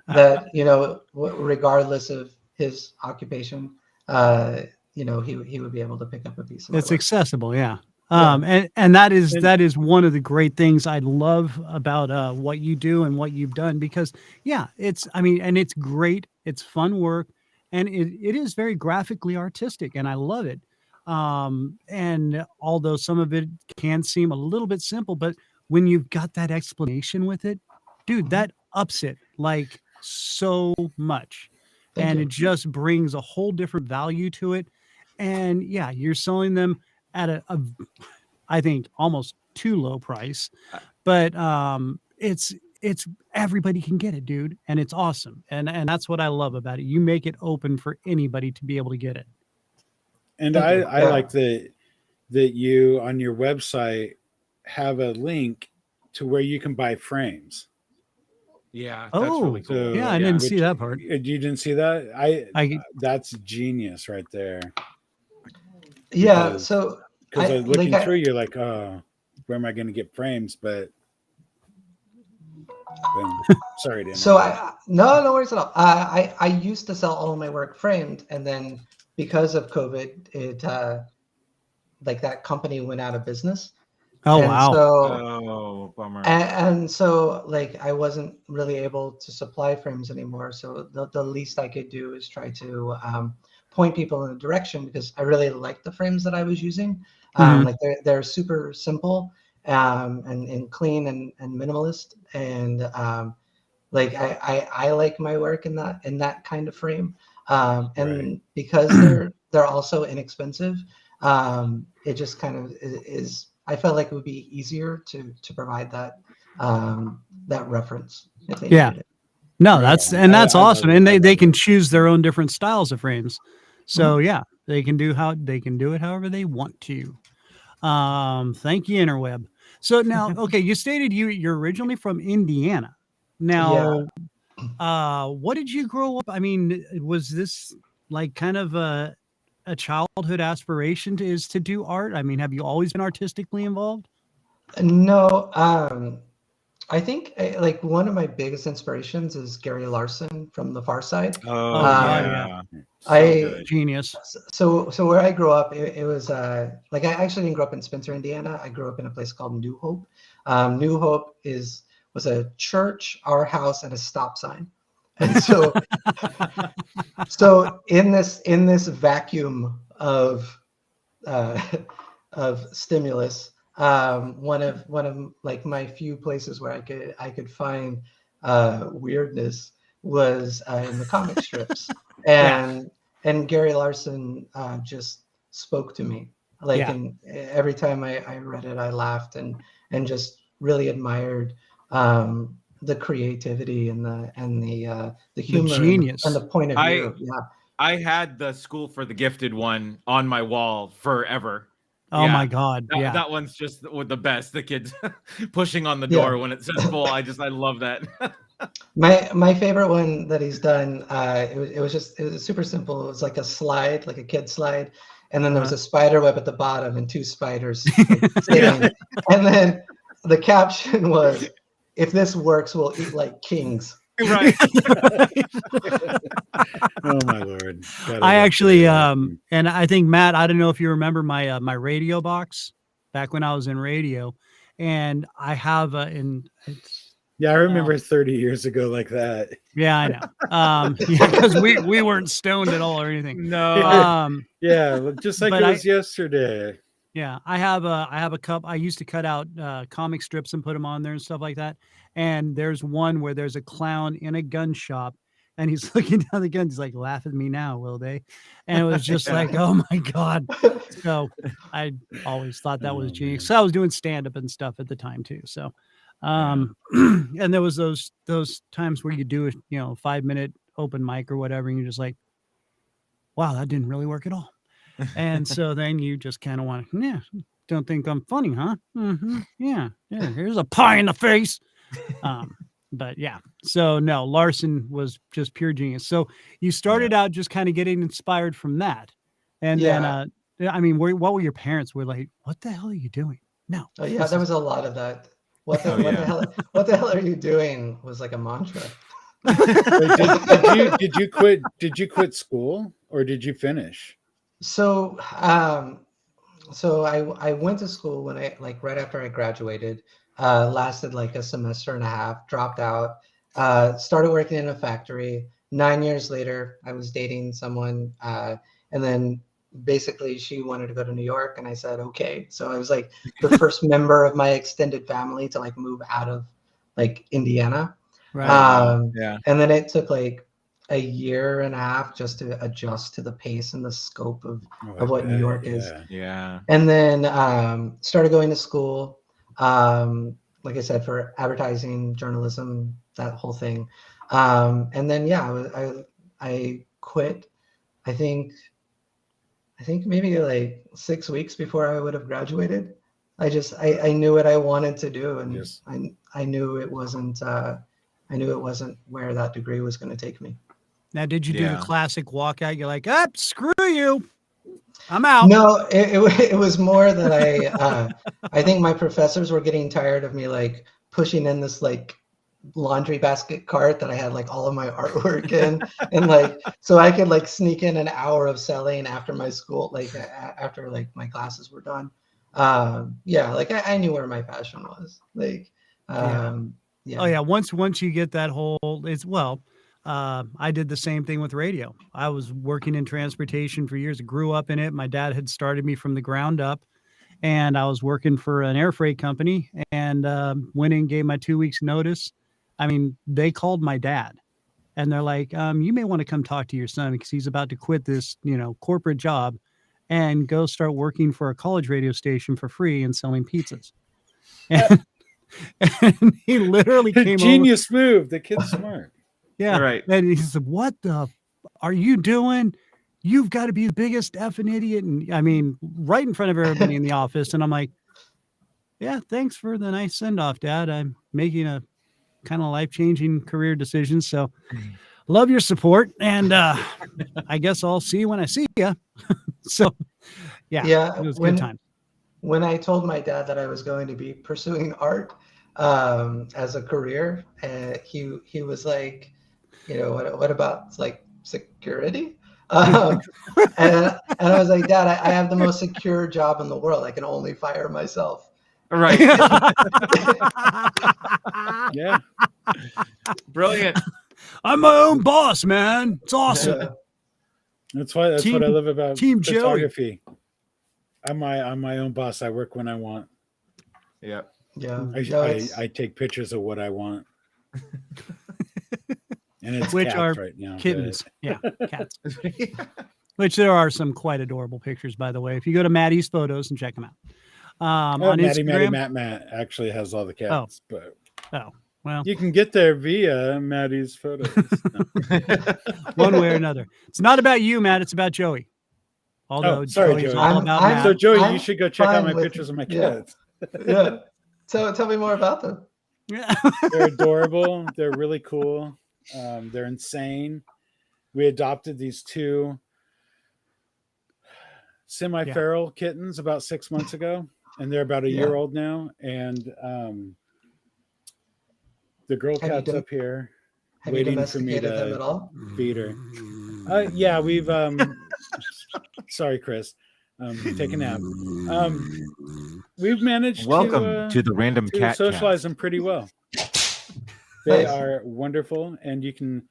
that, you know, regardless of his occupation, you know, he would be able to pick up a piece of my It's work. accessible, yeah. Yeah. And that is one of the great things I love about what you do and what you've done, because and it's great, it's fun work, and it is very graphically artistic, and I love it. And although some of it can seem a little bit simple, but when you've got that explanation with it, dude, that ups it like so much. Thank And you. it just brings a whole different value to it. And yeah, you're selling them at a I think almost too low price, but it's everybody can get it, dude, and it's awesome. And that's what I love about it. You make it open for anybody to be able to get it. And Thank you. I like that you on your website have a link to where you can buy frames. Yeah, that's really cool. So, Yeah, I didn't see that part. You didn't see that? I That's genius right there. Yeah. So because looking through, you're like, oh, where am I going to get frames? But sorry, Dan. So no worries at all. I used to sell all of my work framed, and then because of COVID, it like that company went out of business. Oh, and wow. Oh, bummer. And so like I wasn't really able to supply frames anymore. So the least I could do is try to point people in a direction, because I really liked the frames that I was using. Like they're super simple and clean and minimalist, and like I like my work in that kind of frame, and Right. because they're also inexpensive, it just kind of is. I felt like it would be easier to provide that reference if they needed it. No, that's awesome. And they can it. choose their own different styles of frames. So yeah, they can do it however they want to. Thank you, interweb. So now, okay, you stated you're originally from Indiana. Now, what did you grow up? I mean, was this like kind of a childhood aspiration to do art? I mean, have you always been artistically involved? No, I think like one of my biggest inspirations is Gary Larson from The Far Side. Oh, yeah. Genius. So where I grew up, it was like I actually didn't grow up in Spencer, Indiana. I grew up in a place called New Hope. New Hope was a church, our house, and a stop sign. And so so in this vacuum of stimulus, one of like my few places where I could find weirdness was in the comic strips. And Gary Larson just spoke to me. Like, and every time I read it, I laughed and just really admired the creativity and the humor, the genius, and the point of view. I had the School for the Gifted one on my wall forever. Oh my God! That one's just the best. The kids pushing on the door when it says full. I love that. My favorite one that he's done. It was super simple. It was like a slide, like a kid slide, and then there was a spider web at the bottom and two spiders sitting. And then the caption was, "If this works, we'll eat like kings." Right. Oh my Lord. I actually and I think, Matt, I don't know if you remember my my radio box back when I was in radio, and I have I remember 30 years ago like that. Yeah, I know. Because we weren't stoned at all or anything. No. Just like it was yesterday. Yeah, I have a cup. I used to cut out comic strips and put them on there and stuff like that. And there's one where there's a clown in a gun shop, and he's looking down the gun. He's like, "Laugh at me now, will they?" And it was just like, oh my God. So I always thought that was genius. So I was doing stand up and stuff at the time too. So, and there was those times where you do a 5-minute open mic or whatever, and you're just like, wow, that didn't really work at all. And so then you just kind of want to, don't think I'm funny, huh? Yeah. Here's a pie in the face. But yeah, so no, Larson was just pure genius. So you started out just kind of getting inspired from that. And then, I mean, what were your parents? Were like, what the hell are you doing? No. Oh yeah, there was a lot of that. What the what the hell are you doing was like a mantra. Wait, did you quit school or did you finish? So I went to school when I right after I graduated, lasted like a semester and a half, dropped out, started working in a factory. 9 years later, I was dating someone, and then basically she wanted to go to New York, and I said okay. So I was like the first member of my extended family to like move out of like Indiana. Right. And then it took like a year and a half just to adjust to the pace and the scope of what New York is. Yeah. And then started going to school, like I said, for advertising, journalism, that whole thing. And then I quit. I think maybe like 6 weeks before I would have graduated. I knew what I wanted to do, and Yes. I knew it wasn't where that degree was going to take me. Now, did you do the classic walkout? You're like, screw you, I'm out. No, it was more that I think my professors were getting tired of me like pushing in this like laundry basket cart that I had like all of my artwork in, and like so I could like sneak in an hour of selling after my school, like after like my classes were done. Like I knew where my passion was. Like Oh yeah, once you get that whole, I did the same thing with radio. I was working in transportation for years. I grew up in it. My dad had started me from the ground up, and I was working for an air freight company, and went in, gave my 2 weeks notice. I mean, they called my dad, and they're like, you may want to come talk to your son because he's about to quit this, corporate job and go start working for a college radio station for free and selling pizzas. And he literally came Genius move. The kid's smart. Yeah. Right. And he said, what the are you doing? You've got to be the biggest effing idiot. And I mean, right in front of everybody in the office. And I'm like, yeah, thanks for the nice send off, Dad. I'm making a kind of life-changing career decision. So love your support. And I guess I'll see you when I see you. So yeah, it was a good time. When I told my dad that I was going to be pursuing art as a career, he was like, what about like security? And I was like, Dad, I have the most secure job in the world. I can only fire myself. Right. Yeah. Brilliant. I'm my own boss, man. It's awesome. Yeah. That's what I love about Team photography. Joey. I'm my own boss. I work when I want. Yeah. Yeah. I take pictures of what I want. And it's which cats are right now. kittens. Yeah, cats. Which there are some quite adorable pictures, by the way. If you go to Maddie's photos and check them out. On Instagram, Matt actually has all the cats. But well, you can get there via Maddie's photos. One way or another. It's not about you, Matt. It's about Joey. Although sorry, Joey's Joey. all about Matt. So Joey, you should go check out my pictures of my kids. Yeah. So tell me more about them. Yeah. They're adorable. They're really cool. They're insane. We adopted these two semi-feral kittens about 6 months ago, and they're about a year old now. And the girl cat's up here waiting for me them at to all? feed her. Yeah, we've sorry, Chris. Take a nap. We've managed Welcome to the Random Cat socialize Cast. them pretty well. They are wonderful, and you can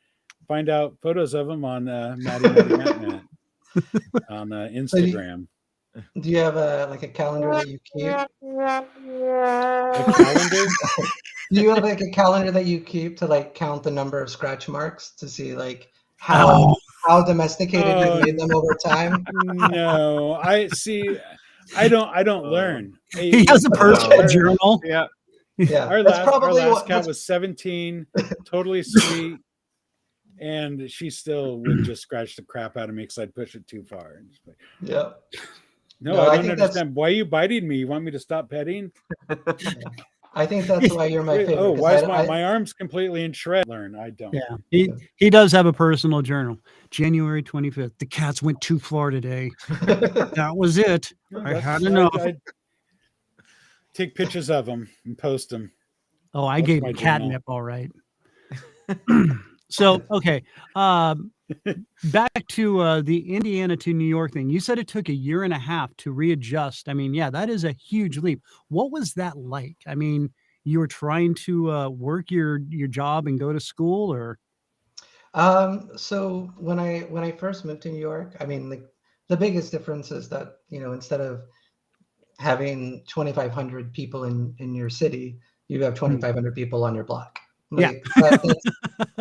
find out photos of them on Matt on Instagram. Do you have a calendar that you keep? A calendar? Do you have like a calendar that you keep to like count the number of scratch marks to see like how domesticated you've made them over time? No, I don't learn. He has a personal journal. Yeah. Yeah, Our last cat was 17, totally sweet, and she still would just scratch the crap out of me because I'd push it too far. Yeah. No, I don't understand. Why are you biting me? You want me to stop petting? I think that's why you're my favorite. Oh, why is my arm's completely in shred? I don't. Yeah, he does have a personal journal. January 25th. The cats went too far today. That was it. I had enough. Take pictures of them and post them. Oh, I That's gave my him journal. catnip, all right. So, okay. Back to the Indiana to New York thing. You said it took 1.5 years to readjust. I mean, yeah, that is a huge leap. What was that like? I mean, you were trying to work your job and go to school, or? So when I first moved to New York, I mean, like the biggest difference is that, instead of having 2,500 people in your city, you have 2,500 people on your block. Like, that's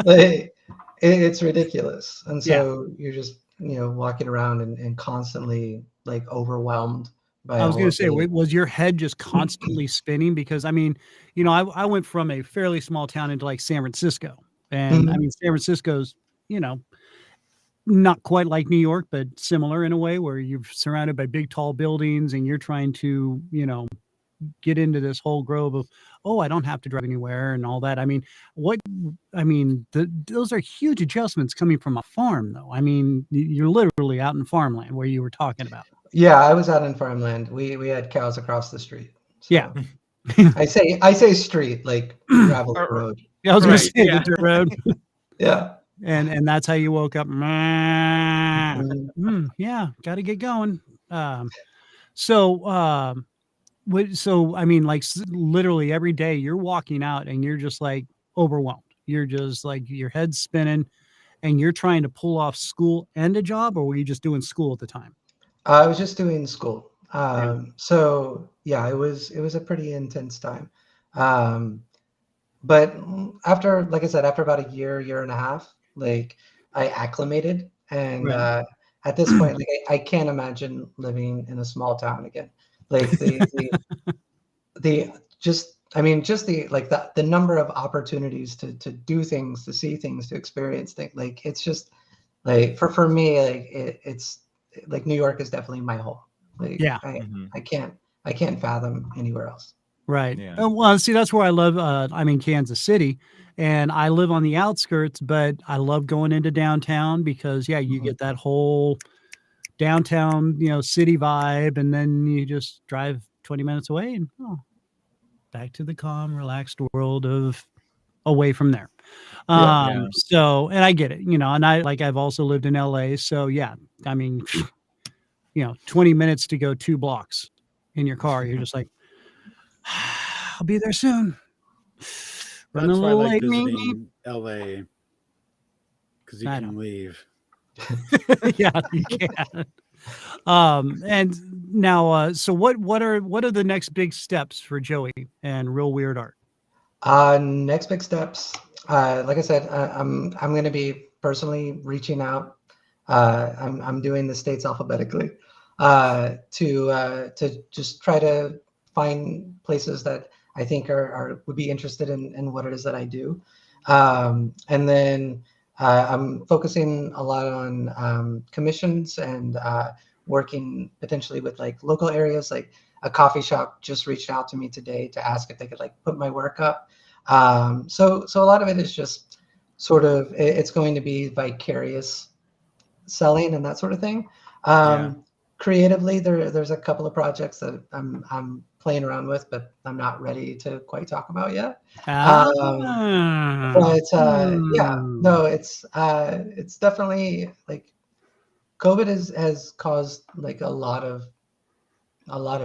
like, it's ridiculous. And so you're just, walking around and constantly like overwhelmed by I was all going to of say, the, was your head just constantly spinning? Because I mean, I went from a fairly small town into like San Francisco, and I Mhm. mean, San Francisco's, not quite like New York, but similar in a way where you're surrounded by big, tall buildings, and you're trying to, get into this whole grove of, oh, I don't have to drive anywhere and all that. I mean, those are huge adjustments coming from a farm, though. I mean, you're literally out in farmland where you were talking about. Yeah, I was out in farmland. We had cows across the street. So Yeah. I say street, like gravel road. I was going to Right, say yeah. the dirt road. Yeah. And that's how you woke up. Mhm. Yeah, got to get going. So I mean, like literally every day you're walking out and you're just like overwhelmed. You're just like your head's spinning, and you're trying to pull off school and a job, or were you just doing school at the time? I was just doing school. Yeah. So yeah, it was a pretty intense time. Um, but after, like I said, after about a year and a half, like I acclimated, and Right. at this point, like I can't imagine living in a small town again. Like the just I mean just the number of opportunities to do things, to see things, to experience things. Like it's just like for me, like it's like New York is definitely my home. Like Yeah. I can't fathom anywhere else. Right. Yeah. Well, see, that's where I live. I'm in Kansas City, and I live on the outskirts, but I love going into downtown because, yeah, you Mhm. get that whole downtown, city vibe, and then you just drive 20 minutes away and back to the calm, relaxed world of away from there. Yeah. So, and I get it, and I've also lived in LA. So yeah, I mean, 20 minutes to go 2 blocks in your car. You're just like, I'll be there soon. Running That's a why I little like late. Meep, visiting LA, because you I can know. leave. Yeah, you can. And now, so what are the next big steps for Joey and Real Weird Art? Next big steps. Like I said, I'm going to be personally reaching out. I'm doing the states alphabetically to just try to find places that I think would be interested in what it is that I do, and then I'm focusing a lot on commissions and working potentially with like local areas. Like a coffee shop just reached out to me today to ask if they could like put my work up. So a lot of it is just sort of it's going to be vicarious selling and that sort of thing. Creatively, there's a couple of projects that I'm playing around with, but I'm not ready to quite talk about yet. But yeah, no, it's definitely like COVID has caused like a lot of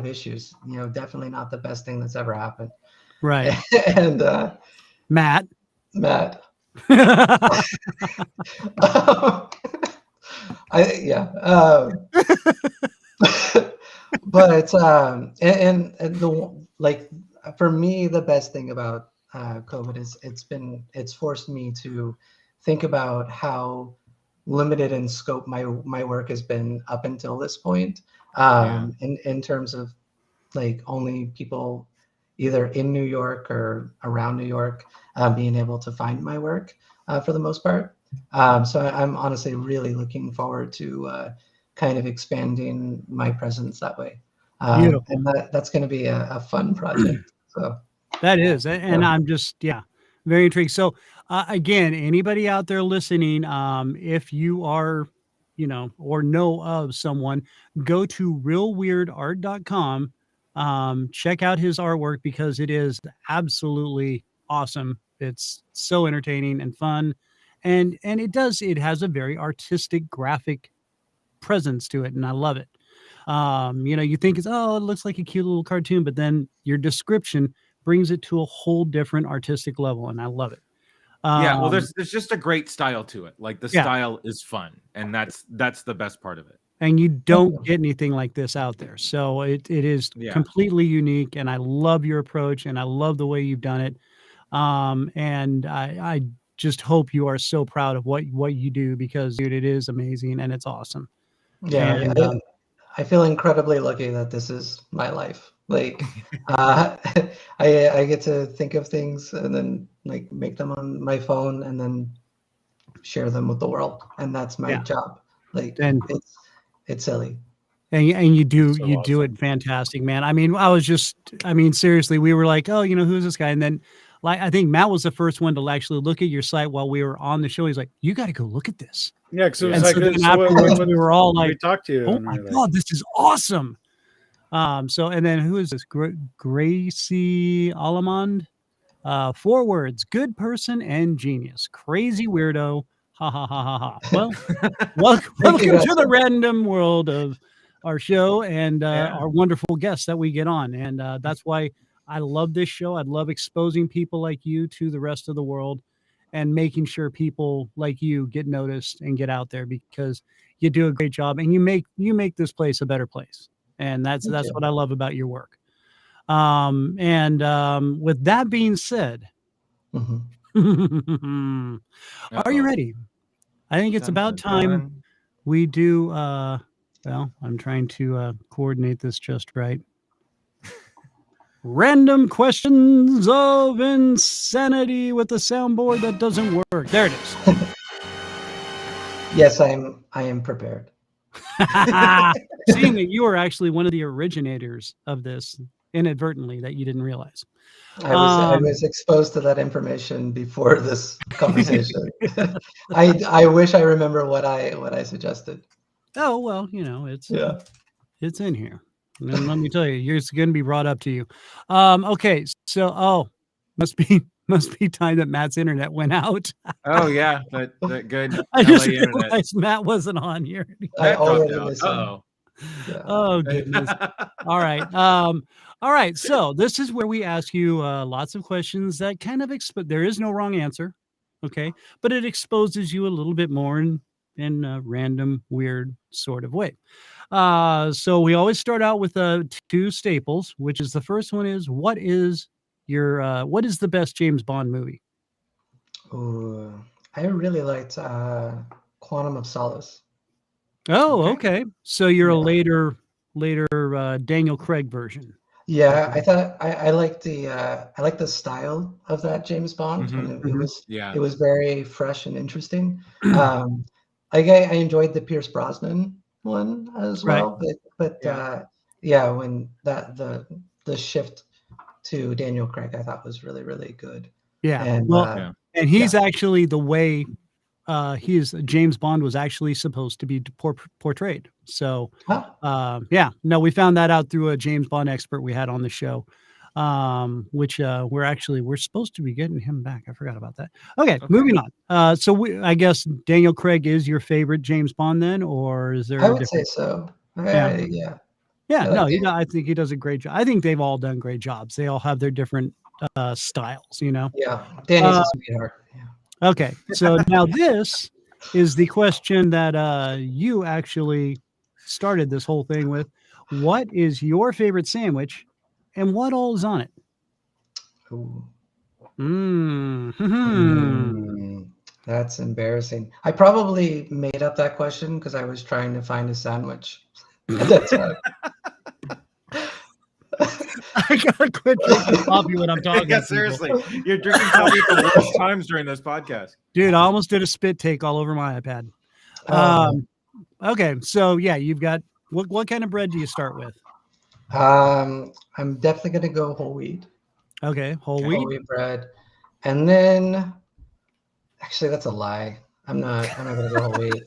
issues. Definitely not the best thing that's ever happened. Right. And Matt. Matt. But and the like for me, the best thing about COVID is it's forced me to think about how limited in scope my work has been up until this point. In terms of like only people either in New York or around New York being able to find my work for the most part. So I'm honestly really looking forward to kind of expanding my presence that way. Beautiful. And that's going to be a fun project. So that is, and I'm just very intrigued. So again, anybody out there listening, if you are, or know of someone, go to realweirdart.com, check out his artwork because it is absolutely awesome. It's so entertaining and fun, and it has a very artistic graphic presence to it, and I love it. You think it looks like a cute little cartoon, but then your description brings it to a whole different artistic level, and I love it. Well, there's just a great style to it. Like the style is fun, and that's the best part of it. And you don't get anything like this out there, so it is completely unique. And I love your approach, and I love the way you've done it. And I just hope you are so proud of what you do because, dude, it is amazing and it's awesome. Yeah, and, I feel incredibly lucky that this is my life. Like, I get to think of things and then like make them on my phone and then share them with the world, and that's my job. Like, and it's silly. And you do do it fantastic, man. I mean, seriously, we were like, oh, who's this guy? And then, like, I think Matt was the first one to actually look at your site while we were on the show. He's like, you got to go look at this. Yeah, because it was afterwards, we were all like, we talked to you. Oh my God, this is awesome. And then who is this? Gracie Alamond. 4 words: good person and genius. Crazy weirdo. Ha ha ha ha ha. Well, welcome to the random world of our show and our wonderful guests that we get on. And that's why I love this show. I love exposing people like you to the rest of the world and making sure people like you get noticed and get out there because you do a great job and you make this place a better place. And that's what I love about your work. With that being said, are you ready? I think it's about time we do. I'm trying to coordinate this just right. Random questions of insanity with a soundboard that doesn't work. There it is. Yes, I am prepared. Seeing that you are actually one of the originators of this inadvertently that you didn't realize. I was exposed to that information before this conversation. I wish I remember what I suggested. Oh well, it's in here. And let me tell you, it's going to be brought up to you. Okay, so must be time that Matt's internet went out. Oh yeah, but good. I just realized Matt wasn't on here. I already listened. Yeah. Oh goodness. All right. So this is where we ask you lots of questions that kind of there is no wrong answer, okay? But it exposes you a little bit more in a random, weird sort of way. So we always start out with 2 staples, which is the first one is what is the best James Bond movie? Ooh, I really liked Quantum of Solace. Oh, okay. So you're a later Daniel Craig version. Yeah, I thought I liked the style of that James Bond. It was very fresh and interesting. I enjoyed the Pierce Brosnan one as well, but when the shift to Daniel Craig I thought was really, really good. Yeah, and he's actually the way James Bond was actually supposed to be portrayed. So, we found that out through a James Bond expert we had on the show, which we're supposed to be getting him back. I forgot about that. Okay. Moving on. So I guess Daniel Craig is your favorite James Bond then, or is there? I would say so. Yeah. I think he does a great job. I think they've all done great jobs. They all have their different styles, Yeah, Danny's a sweetheart. Yeah. Okay, so now this is the question that you actually started this whole thing with. What is your favorite sandwich, and what all is on it? Ooh. That's embarrassing. I probably made up that question because I was trying to find a sandwich at that time. I gotta quit drinking coffee when I'm talking. Yeah, seriously, you're drinking coffee at the worst times during this podcast, dude. I almost did a spit take all over my iPad. Okay, so you've got what kind of bread do you start with? I'm definitely gonna go whole wheat. Okay, whole wheat bread, and then actually that's a lie. I'm not gonna go whole wheat.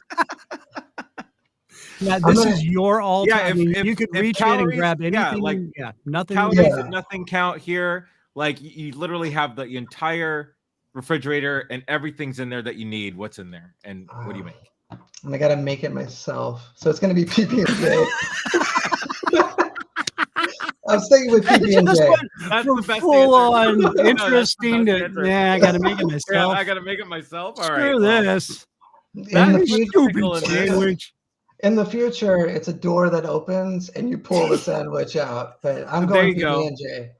Now, this is your all time. Yeah, I mean, you could reach in and calories- grab yeah, anything. like, nothing. Calories and nothing count here. Like you literally have the entire refrigerator and everything's in there that you need. What's in there? And what do you make? And I gotta make it myself. So it's gonna be PB&J. I'm sticking with PB&J. That's the best full answer. on interesting. Yeah, I gotta make it myself. Yeah, I gotta make it myself. All Screw right. this. In the future, Stupid sandwich. in the future, it's a door that opens and you pull the sandwich out. But I'm There going you go. PB&J.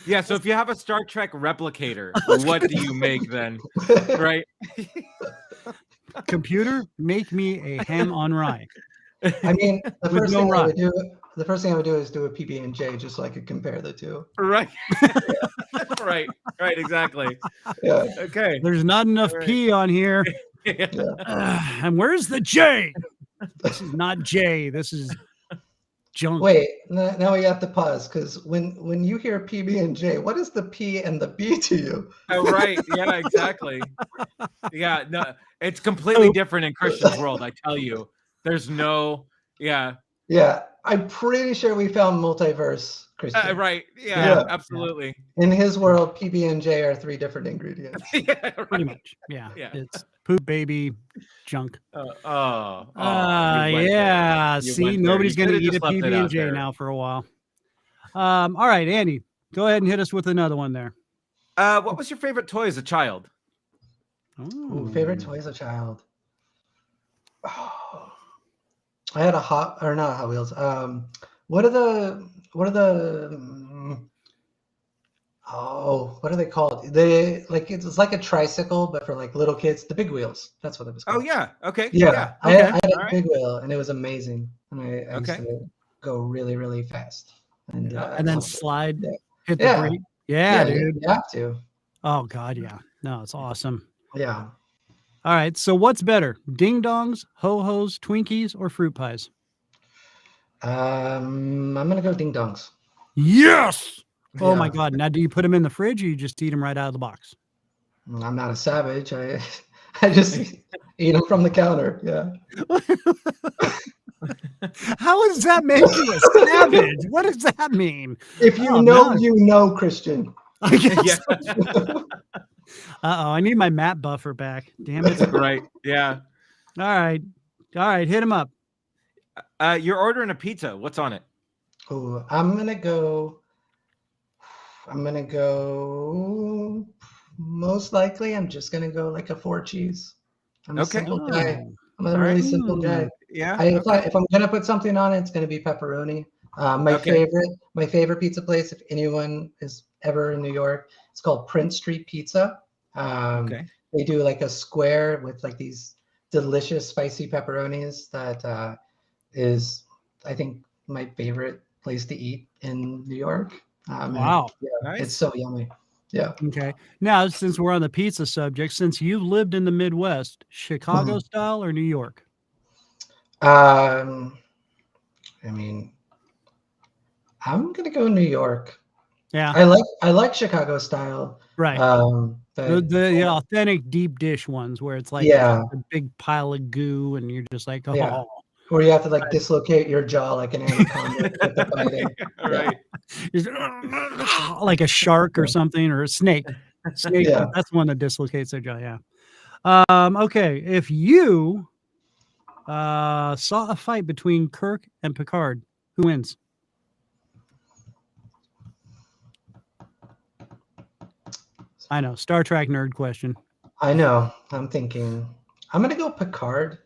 Yeah, so if you have a Star Trek replicator, what do you make then? Right? Computer, make me a ham on rye. I mean, the With first no thing I rye. would do. The first thing I would do is do a PB&J just so I could compare the two. Right. Right. Right. Exactly. Yeah. Okay. There's not enough All right. P on here. Yeah. And where's the J? This is not J. This is junk. Wait, now we have to pause because when you hear PB&J, what is the P and the B to you? Oh, right. Yeah, exactly. Yeah, no, it's completely different in Christian's world, I tell you. There's no, yeah. Yeah, I'm pretty sure we found multiverse, Christian. Right. Yeah, Yeah. absolutely. In his world, PB&J are 3 different ingredients. Yeah, Pretty right. much. Yeah. Yeah. It's poop baby junk. You went Yeah. there. You See, went there. nobody's You going to could've eat a just left it out PB&J there. now for a while. All right, Andy, go ahead and hit us with another one there. What was your favorite toy as a child? Ooh, favorite toy as a child. Oh, I had a not Hot Wheels. What are the what are they called? They like it's like a tricycle, but for like little kids. The big wheels. That's what it was called. Oh yeah. Okay. Yeah. I Okay. had a All right. big wheel, and it was amazing. And I used Okay. to go really, really fast. And then slide, Yeah. hit the Yeah. brake. Yeah, dude. You have to. Oh, God, yeah. No, it's awesome. Yeah. All right, so what's better, ding dongs, ho-hos, Twinkies, or fruit pies? I'm gonna go ding dongs. Yes! Oh, my Yeah. God. Now, do you put them in the fridge or you just eat them right out of the box? I'm not a savage. I just eat them from the counter. Yeah. How does that make you a savage? What does that mean? If you Oh, know, no. you know, Christian. I guess. Yeah. Uh-oh, I need my map buffer back. Damn it. Right. Yeah. All right, hit him up. You're ordering a pizza. What's on it? Oh, I'm gonna go. Most likely, I'm just gonna go like a 4 cheese. I'm a Okay. simple guy. Oh. I'm a really simple Mm. guy. Yeah. If I'm gonna put something on it, it's gonna be pepperoni. My Okay. favorite pizza place, if anyone is ever in New York, it's called Prince Street Pizza. Okay. They do like a square with like these delicious spicy pepperonis that is, I think, my favorite place to eat in New York. And Wow. yeah, Nice. it's so yummy. Yeah. Okay. Now, since we're on the pizza subject, since you've lived in the Midwest, Chicago style or New York? I mean, I'm gonna go New York. Yeah. I like Chicago style. Right. But The authentic deep dish ones where it's like Yeah. a big pile of goo and you're just like, oh, Yeah. where you have to like dislocate your jaw like an anaconda. With the biting. All right. just like a shark or something or a snake. Snake, Yeah. that's one that dislocates their jaw. Yeah. Okay. If you saw a fight between Kirk and Picard, who wins? I know, Star Trek nerd question. I know. I'm thinking. I'm gonna go Picard.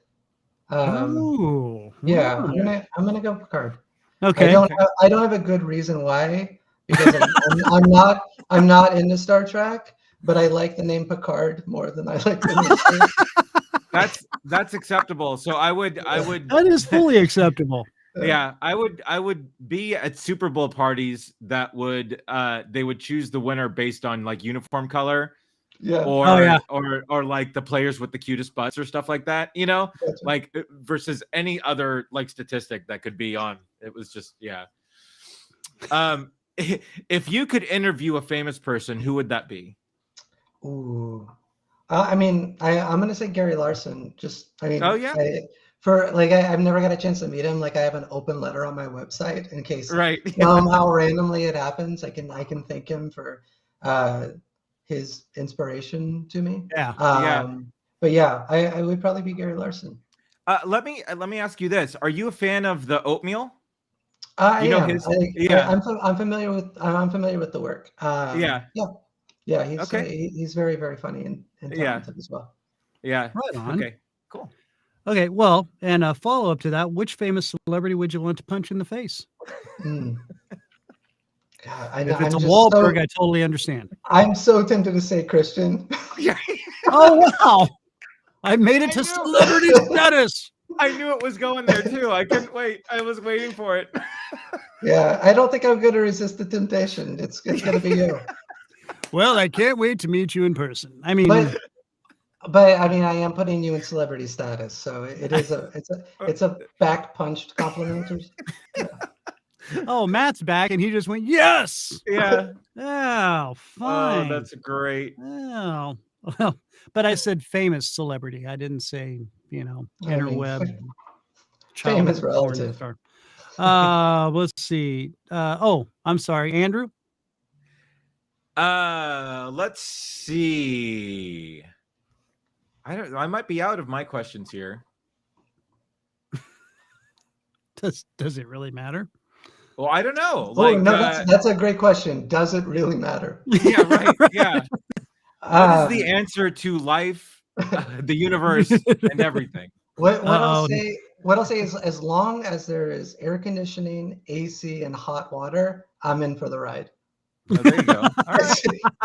Oh, Yeah, alright. I'm gonna go Picard. Okay. I don't have a good reason why because I'm not into Star Trek, but I like the name Picard more than I like the name. That's acceptable. So I would That is fully acceptable. yeah, I would be at Super Bowl parties that would they would choose the winner based on like uniform color Yeah. or Oh, yeah. or like the players with the cutest butts or stuff like that, you know, Gotcha. like versus any other like statistic that could be on. It was just yeah. If you could interview a famous person, who would that be? Ooh. I'm gonna say Gary Larson. Oh, yeah? for like I've never got a chance to meet him. Like I have an open letter on my website in case Right. how randomly it happens. I can thank him for his inspiration to me. Yeah. But yeah, I would probably be Gary Larson. Let me ask you this: are you a fan of the oatmeal? I know am. his- I'm familiar with the work. Yeah. He's Okay. he's very, very funny and talented as well. Yeah. Right on. Okay. Cool. Okay, well, and a follow-up to that, which famous celebrity would you want to punch in the face? God, If it's I'm a just Wahlberg, I totally understand. I'm so tempted to say Christian. Yeah. Oh, wow. I made it to I know. celebrity status. I knew it was going there too. I couldn't wait. I was waiting for it. Yeah, I don't think I'm going to resist the temptation. It's going to be you. Well, I can't wait to meet you in person. I mean, but I mean, I am putting you in celebrity status, so it's a back punched compliment. Yeah. oh, Matt's back, and he just went, yes. Yeah. Oh, fine. Oh, that's great. Oh, well, but I said famous celebrity. I didn't say, interweb. Fame is relative. Let's see. I'm sorry, Andrew. Let's see. I might be out of my questions here. Does it really matter? Well, I don't know. That's a great question. Does it really matter? Yeah, right. Yeah. What is the answer to life, the universe, and everything? What I'll say is, as long as there is air conditioning, AC, and hot water, I'm in for the ride. Oh, there you go. All right.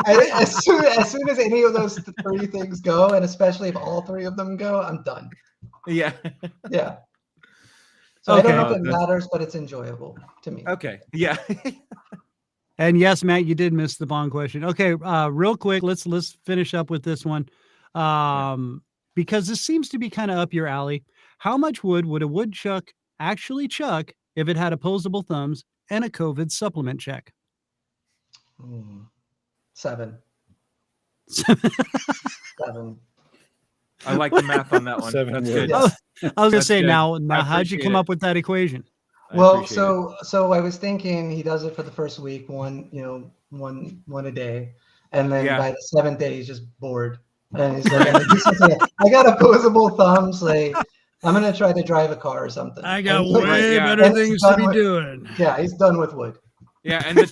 As soon as any of those three things go, and especially if all three of them go, I'm done. Yeah. Yeah. So I don't know if it matters, but it's enjoyable to me. Okay. Yeah. And yes, Matt, you did miss the Bond question. Okay, real quick, let's finish up with this one, because this seems to be kind of up your alley. How much wood would a woodchuck actually chuck if it had opposable thumbs and a COVID supplement check? 7. 7. I like the math on that one. 7 That's wood. good. I was gonna say good. now I how'd you appreciate come it. up with that equation? Well, so I was thinking he does it for the first week, one a day, and then by the 7th day he's just bored, and he's like, I got opposable thumbs, like I'm gonna try to drive a car or something. I got And way and better he's things to done be with- doing. Yeah, he's done with wood. Yeah, and the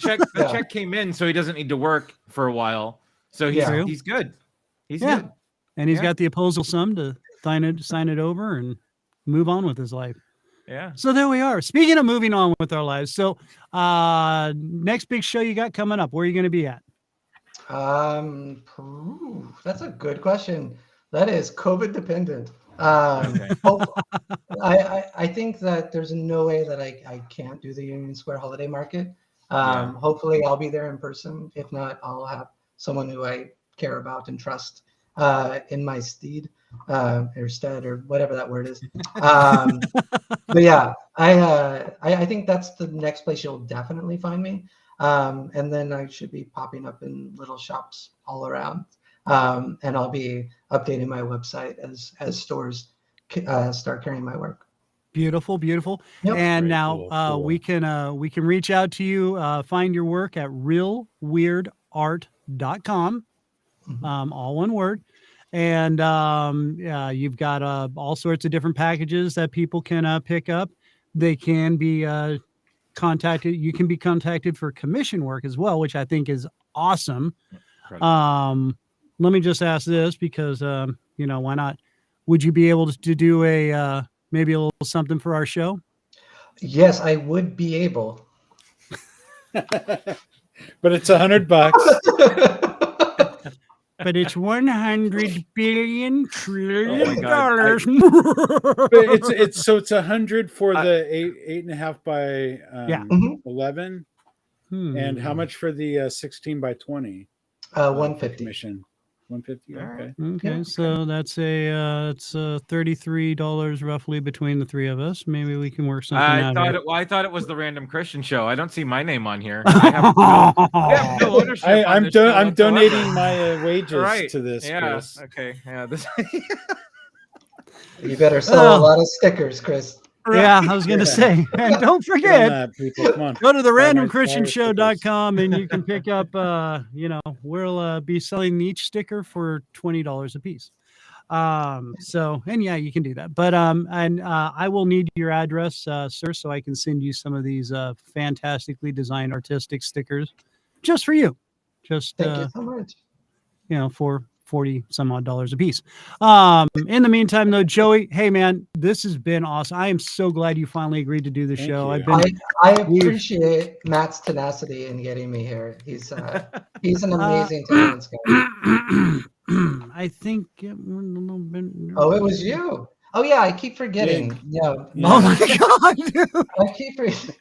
check came in, so he doesn't need to work for a while. So he's good. He's good. And he's got the opposable sum to sign it over and move on with his life. Yeah. So there we are. Speaking of moving on with our lives, so next big show you got coming up, where are you going to be at? That's a good question. That is COVID dependent. I think that there's no way that I can't do the Union Square Holiday Market. Hopefully I'll be there in person. If not, I'll have someone who I care about and trust in my stead or whatever that word is. But yeah, I think that's the next place you'll definitely find me. And then I should be popping up in little shops all around. And I'll be updating my website as stores start carrying my work. Beautiful. Yep. And Very now cool. we can reach out to you, find your work at realweirdart.com, all one word. And you've got all sorts of different packages that people can pick up. They can be contacted. You can be contacted for commission work as well, which I think is awesome. Let me just ask this because, why not? Would you be able to do maybe a little something for our show? Yes, I would be able. But it's $100. But it's 100 billion trillion dollars. But it's 100 for the 8.5 by 11. And how much for the 16 by 20? 150. Commission. 150. Okay. Okay, so that's it's $33 roughly between the three of us. Maybe we can work something out. I thought it was the Random Christian Show. I don't see my name on here. I have no ownership. I'm donating my wages to this. Yeah. Chris. Okay. Yeah. You better sell a lot of stickers, Chris. Yeah, I was going to say. And don't forget, people. Come on. go to the Buy my randomchristianshow.com and you can pick up, we'll be selling each sticker for $20 a piece. So, and yeah, you can do that. But, I will need your address, sir, so I can send you some of these fantastically designed artistic stickers just for you. Just, Thank you so much. For 40 some odd dollars a piece. In the meantime, though, Joey, hey man, this has been awesome. I am so glad you finally agreed to do the show. I appreciate Matt's tenacity in getting me here. He's an amazing talent guy. I think it went a little bit. Oh, it was you. Oh yeah, I keep forgetting. Yeah. Oh my god, dude. I keep forgetting.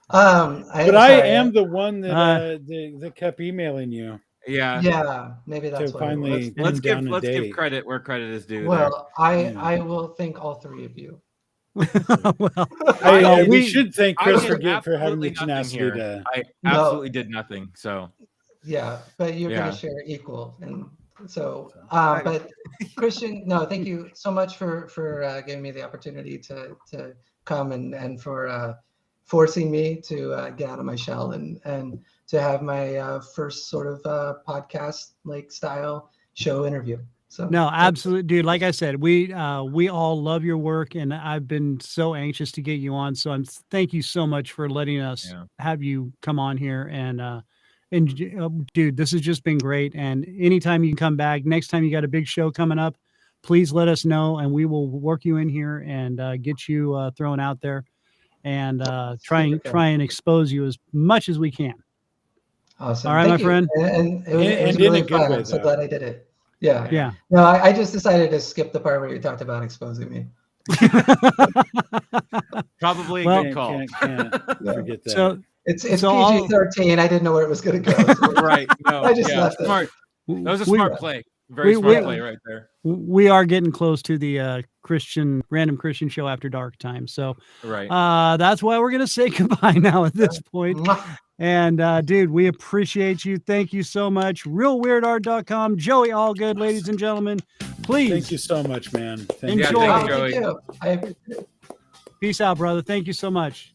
But I am the one that kept emailing you. Yeah, maybe that's what finally. Let's give credit where credit is due. Well, I will thank all three of you. We should thank Chris for having the tenacity to. I absolutely did nothing. So yeah, but you're gonna share equal, and so but Christian, no, thank you so much for giving me the opportunity to come and for forcing me to get out of my shell and to have my first sort of podcast like style show interview. So no, absolutely, dude. Like I said, we all love your work, and I've been so anxious to get you on. So thank you so much for letting us have you come on here. And dude, this has just been great. And anytime you can come back, next time you got a big show coming up, please let us know, and we will work you in here and get you thrown out there, and try and expose you as much as we can. Awesome. All right, Thank my friend. And it was really fun. I'm so glad I did it. Yeah. Yeah. No, I just decided to skip the part where you talked about exposing me. Probably a good call. Can't forget that. So it's PG-13. I didn't know where it was going to go. So right. No. I just left smart. That was a smart play. Very smart play right there. We are getting close to the random Christian show after dark time. So that's why we're going to say goodbye now at this point. And dude, we appreciate you. Thank you so much. RealWeirdArt.com. Joey Allgood, ladies and gentlemen. Please. Thank you so much, man. Enjoy. Thank you. I appreciate it. Peace out, brother. Thank you so much.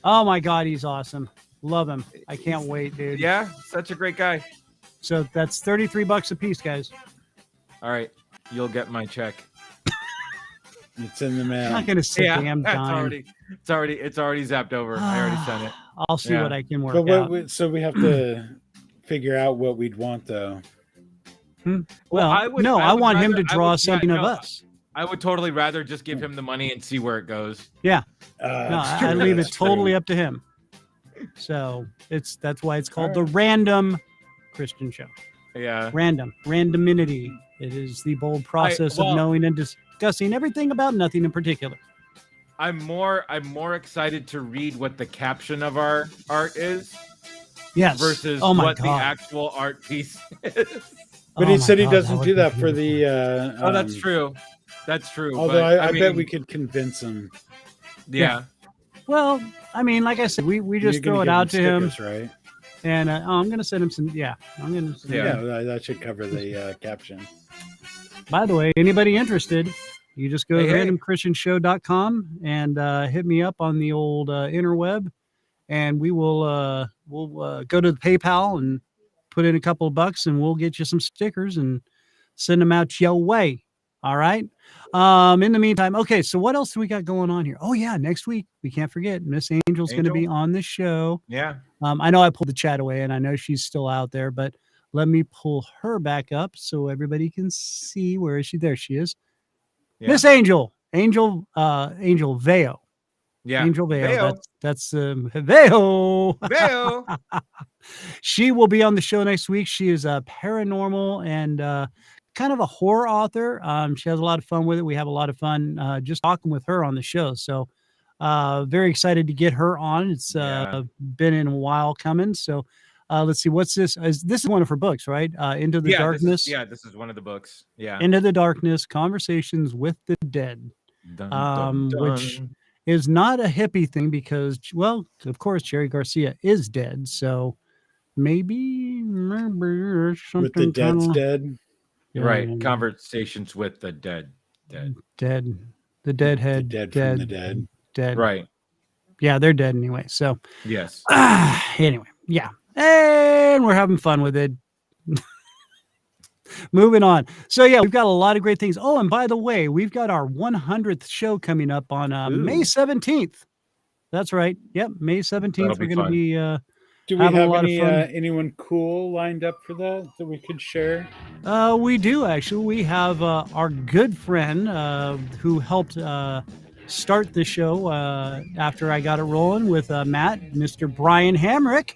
Oh my God, he's awesome. Love him. I can't wait, dude. Yeah, such a great guy. So that's $33 a piece, guys. All right, you'll get my check. It's in the mail. I'm not gonna say damn dime. It's already zapped over. I already sent it. I'll see what I can work out. So we have to figure out what we'd want, though. Well, I want him to draw something of us. I would totally rather just give him the money and see where it goes. Yeah. I leave it totally up to him. So that's why it's called the Random Christian Show. Yeah. Randomity. It is the bold process of knowing and discussing everything about nothing in particular. I'm more excited to read what the caption of our art is. Yes. Versus what the actual art piece is. But he said he doesn't do that for the. That's true. That's true. Although I bet we could convince him. Yeah. Well, I mean, like I said, we just throw it out to him, right? And I'm gonna send him some. Yeah, I'm gonna. That should cover the caption. By the way, anybody interested, you just go to randomchristianshow.com and hit me up on the old interweb, and we will we'll go to the PayPal and put in a couple of bucks, and we'll get you some stickers and send them out your way. All right. In the meantime, okay, so what else do we got going on here? Oh yeah, next week we can't forget Miss Angel's going to be on the show. Yeah. I know I pulled the chat away, and I know she's still out there, but let me pull her back up so everybody can see. Where is she? There she is. Yeah. Miss Angel Veo. Yeah. Angel Veo. That's Veo. Veo. She will be on the show next week. She is a paranormal and kind of a horror author. She has a lot of fun with it. We have a lot of fun just talking with her on the show. So very excited to get her on. It's been in a while coming. So let's see, what's this? This is one of her books, right? Into the Darkness. This is one of the books. Yeah. Into the Darkness, Conversations with the Dead. Dun, dun, dun. Which is not a hippie thing because, well, of course, Jerry Garcia is dead. So maybe something with the Dead's dead. Right. Conversations with the dead. Dead. The deadhead. The dead from the dead. Dead. Right. Yeah, they're dead anyway. So yes. Anyway, yeah. And we're having fun with it. Moving on. So yeah, we've got a lot of great things. Oh, and by the way, we've got our 100th show coming up on May 17th. That's right. Yep, May 17th. We're going to be do we have anyone cool lined up for that we could share? We do actually. We have our good friend who helped start the show after I got it rolling with Matt, Mr. Brian Hamrick.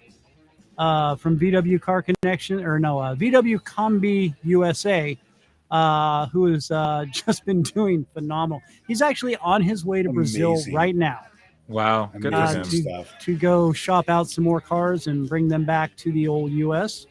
From VW Car Connection, VW Combi USA, who has just been doing phenomenal. He's actually on his way to Brazil right now. Wow, good for him. To go shop out some more cars and bring them back to the old US.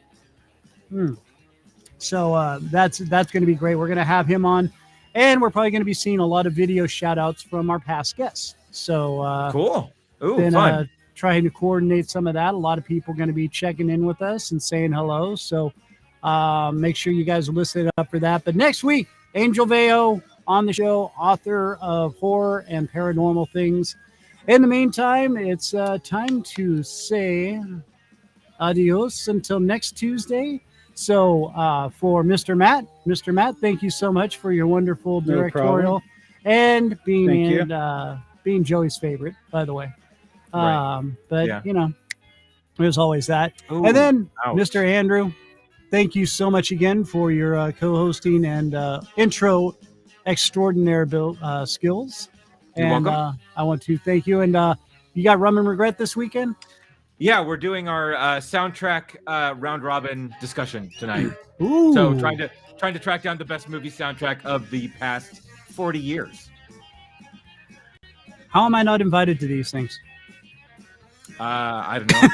So that's going to be great. We're going to have him on, and we're probably going to be seeing a lot of video shout outs from our past guests. So cool. Ooh, fun. Trying to coordinate some of that. A lot of people are going to be checking in with us and saying hello. So make sure you guys are listening up for that. But next week, Angel Veo on the show, author of horror and paranormal things. In the meantime, it's time to say adios until next Tuesday. So for Mr. Matt, thank you so much for your wonderful directorial and being Joey's favorite, by the way. But there's always that. Ooh, and then Mr. Andrew, thank you so much again for your co-hosting and intro extraordinary skills. You're welcome. I want to thank you. And you got Rum and Regret this weekend? Yeah, we're doing our soundtrack round robin discussion tonight. Ooh. So trying to track down the best movie soundtrack of the past 40 years. How am I not invited to these things? I don't know.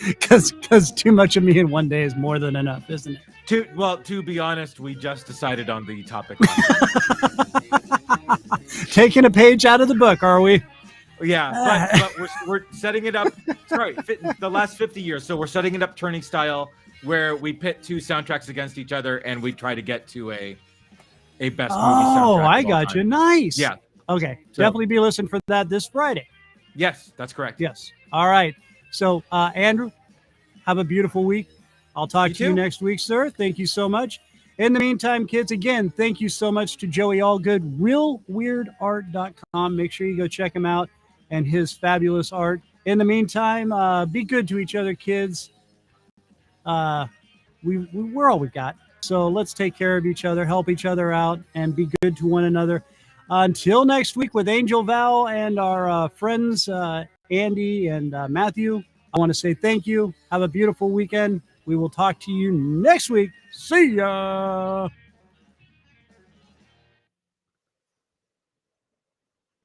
Because too much of me in one day is more than enough, isn't it? To be honest, we just decided on the topic. Taking a page out of the book, are we? Yeah, but we're setting it up. Sorry, the last 50 years. So we're setting it up turning style, where we pit two soundtracks against each other, and we try to get to a best movie soundtrack. Oh, I got you. Nice. Yeah. Okay. Definitely be listening for that this Friday. Yes, that's correct. Yes. All right. So, Andrew, have a beautiful week. I'll talk to you next week, sir. Thank you so much. In the meantime, kids, again, thank you so much to Joey Allgood, RealWeirdArt.com. Make sure you go check him out and his fabulous art. In the meantime, be good to each other, kids. We're all we got. So let's take care of each other, help each other out, and be good to one another. Until next week with Angel Val and our friends Andy and Matthew, I want to say thank you. Have a beautiful weekend. We will talk to you next week. See ya.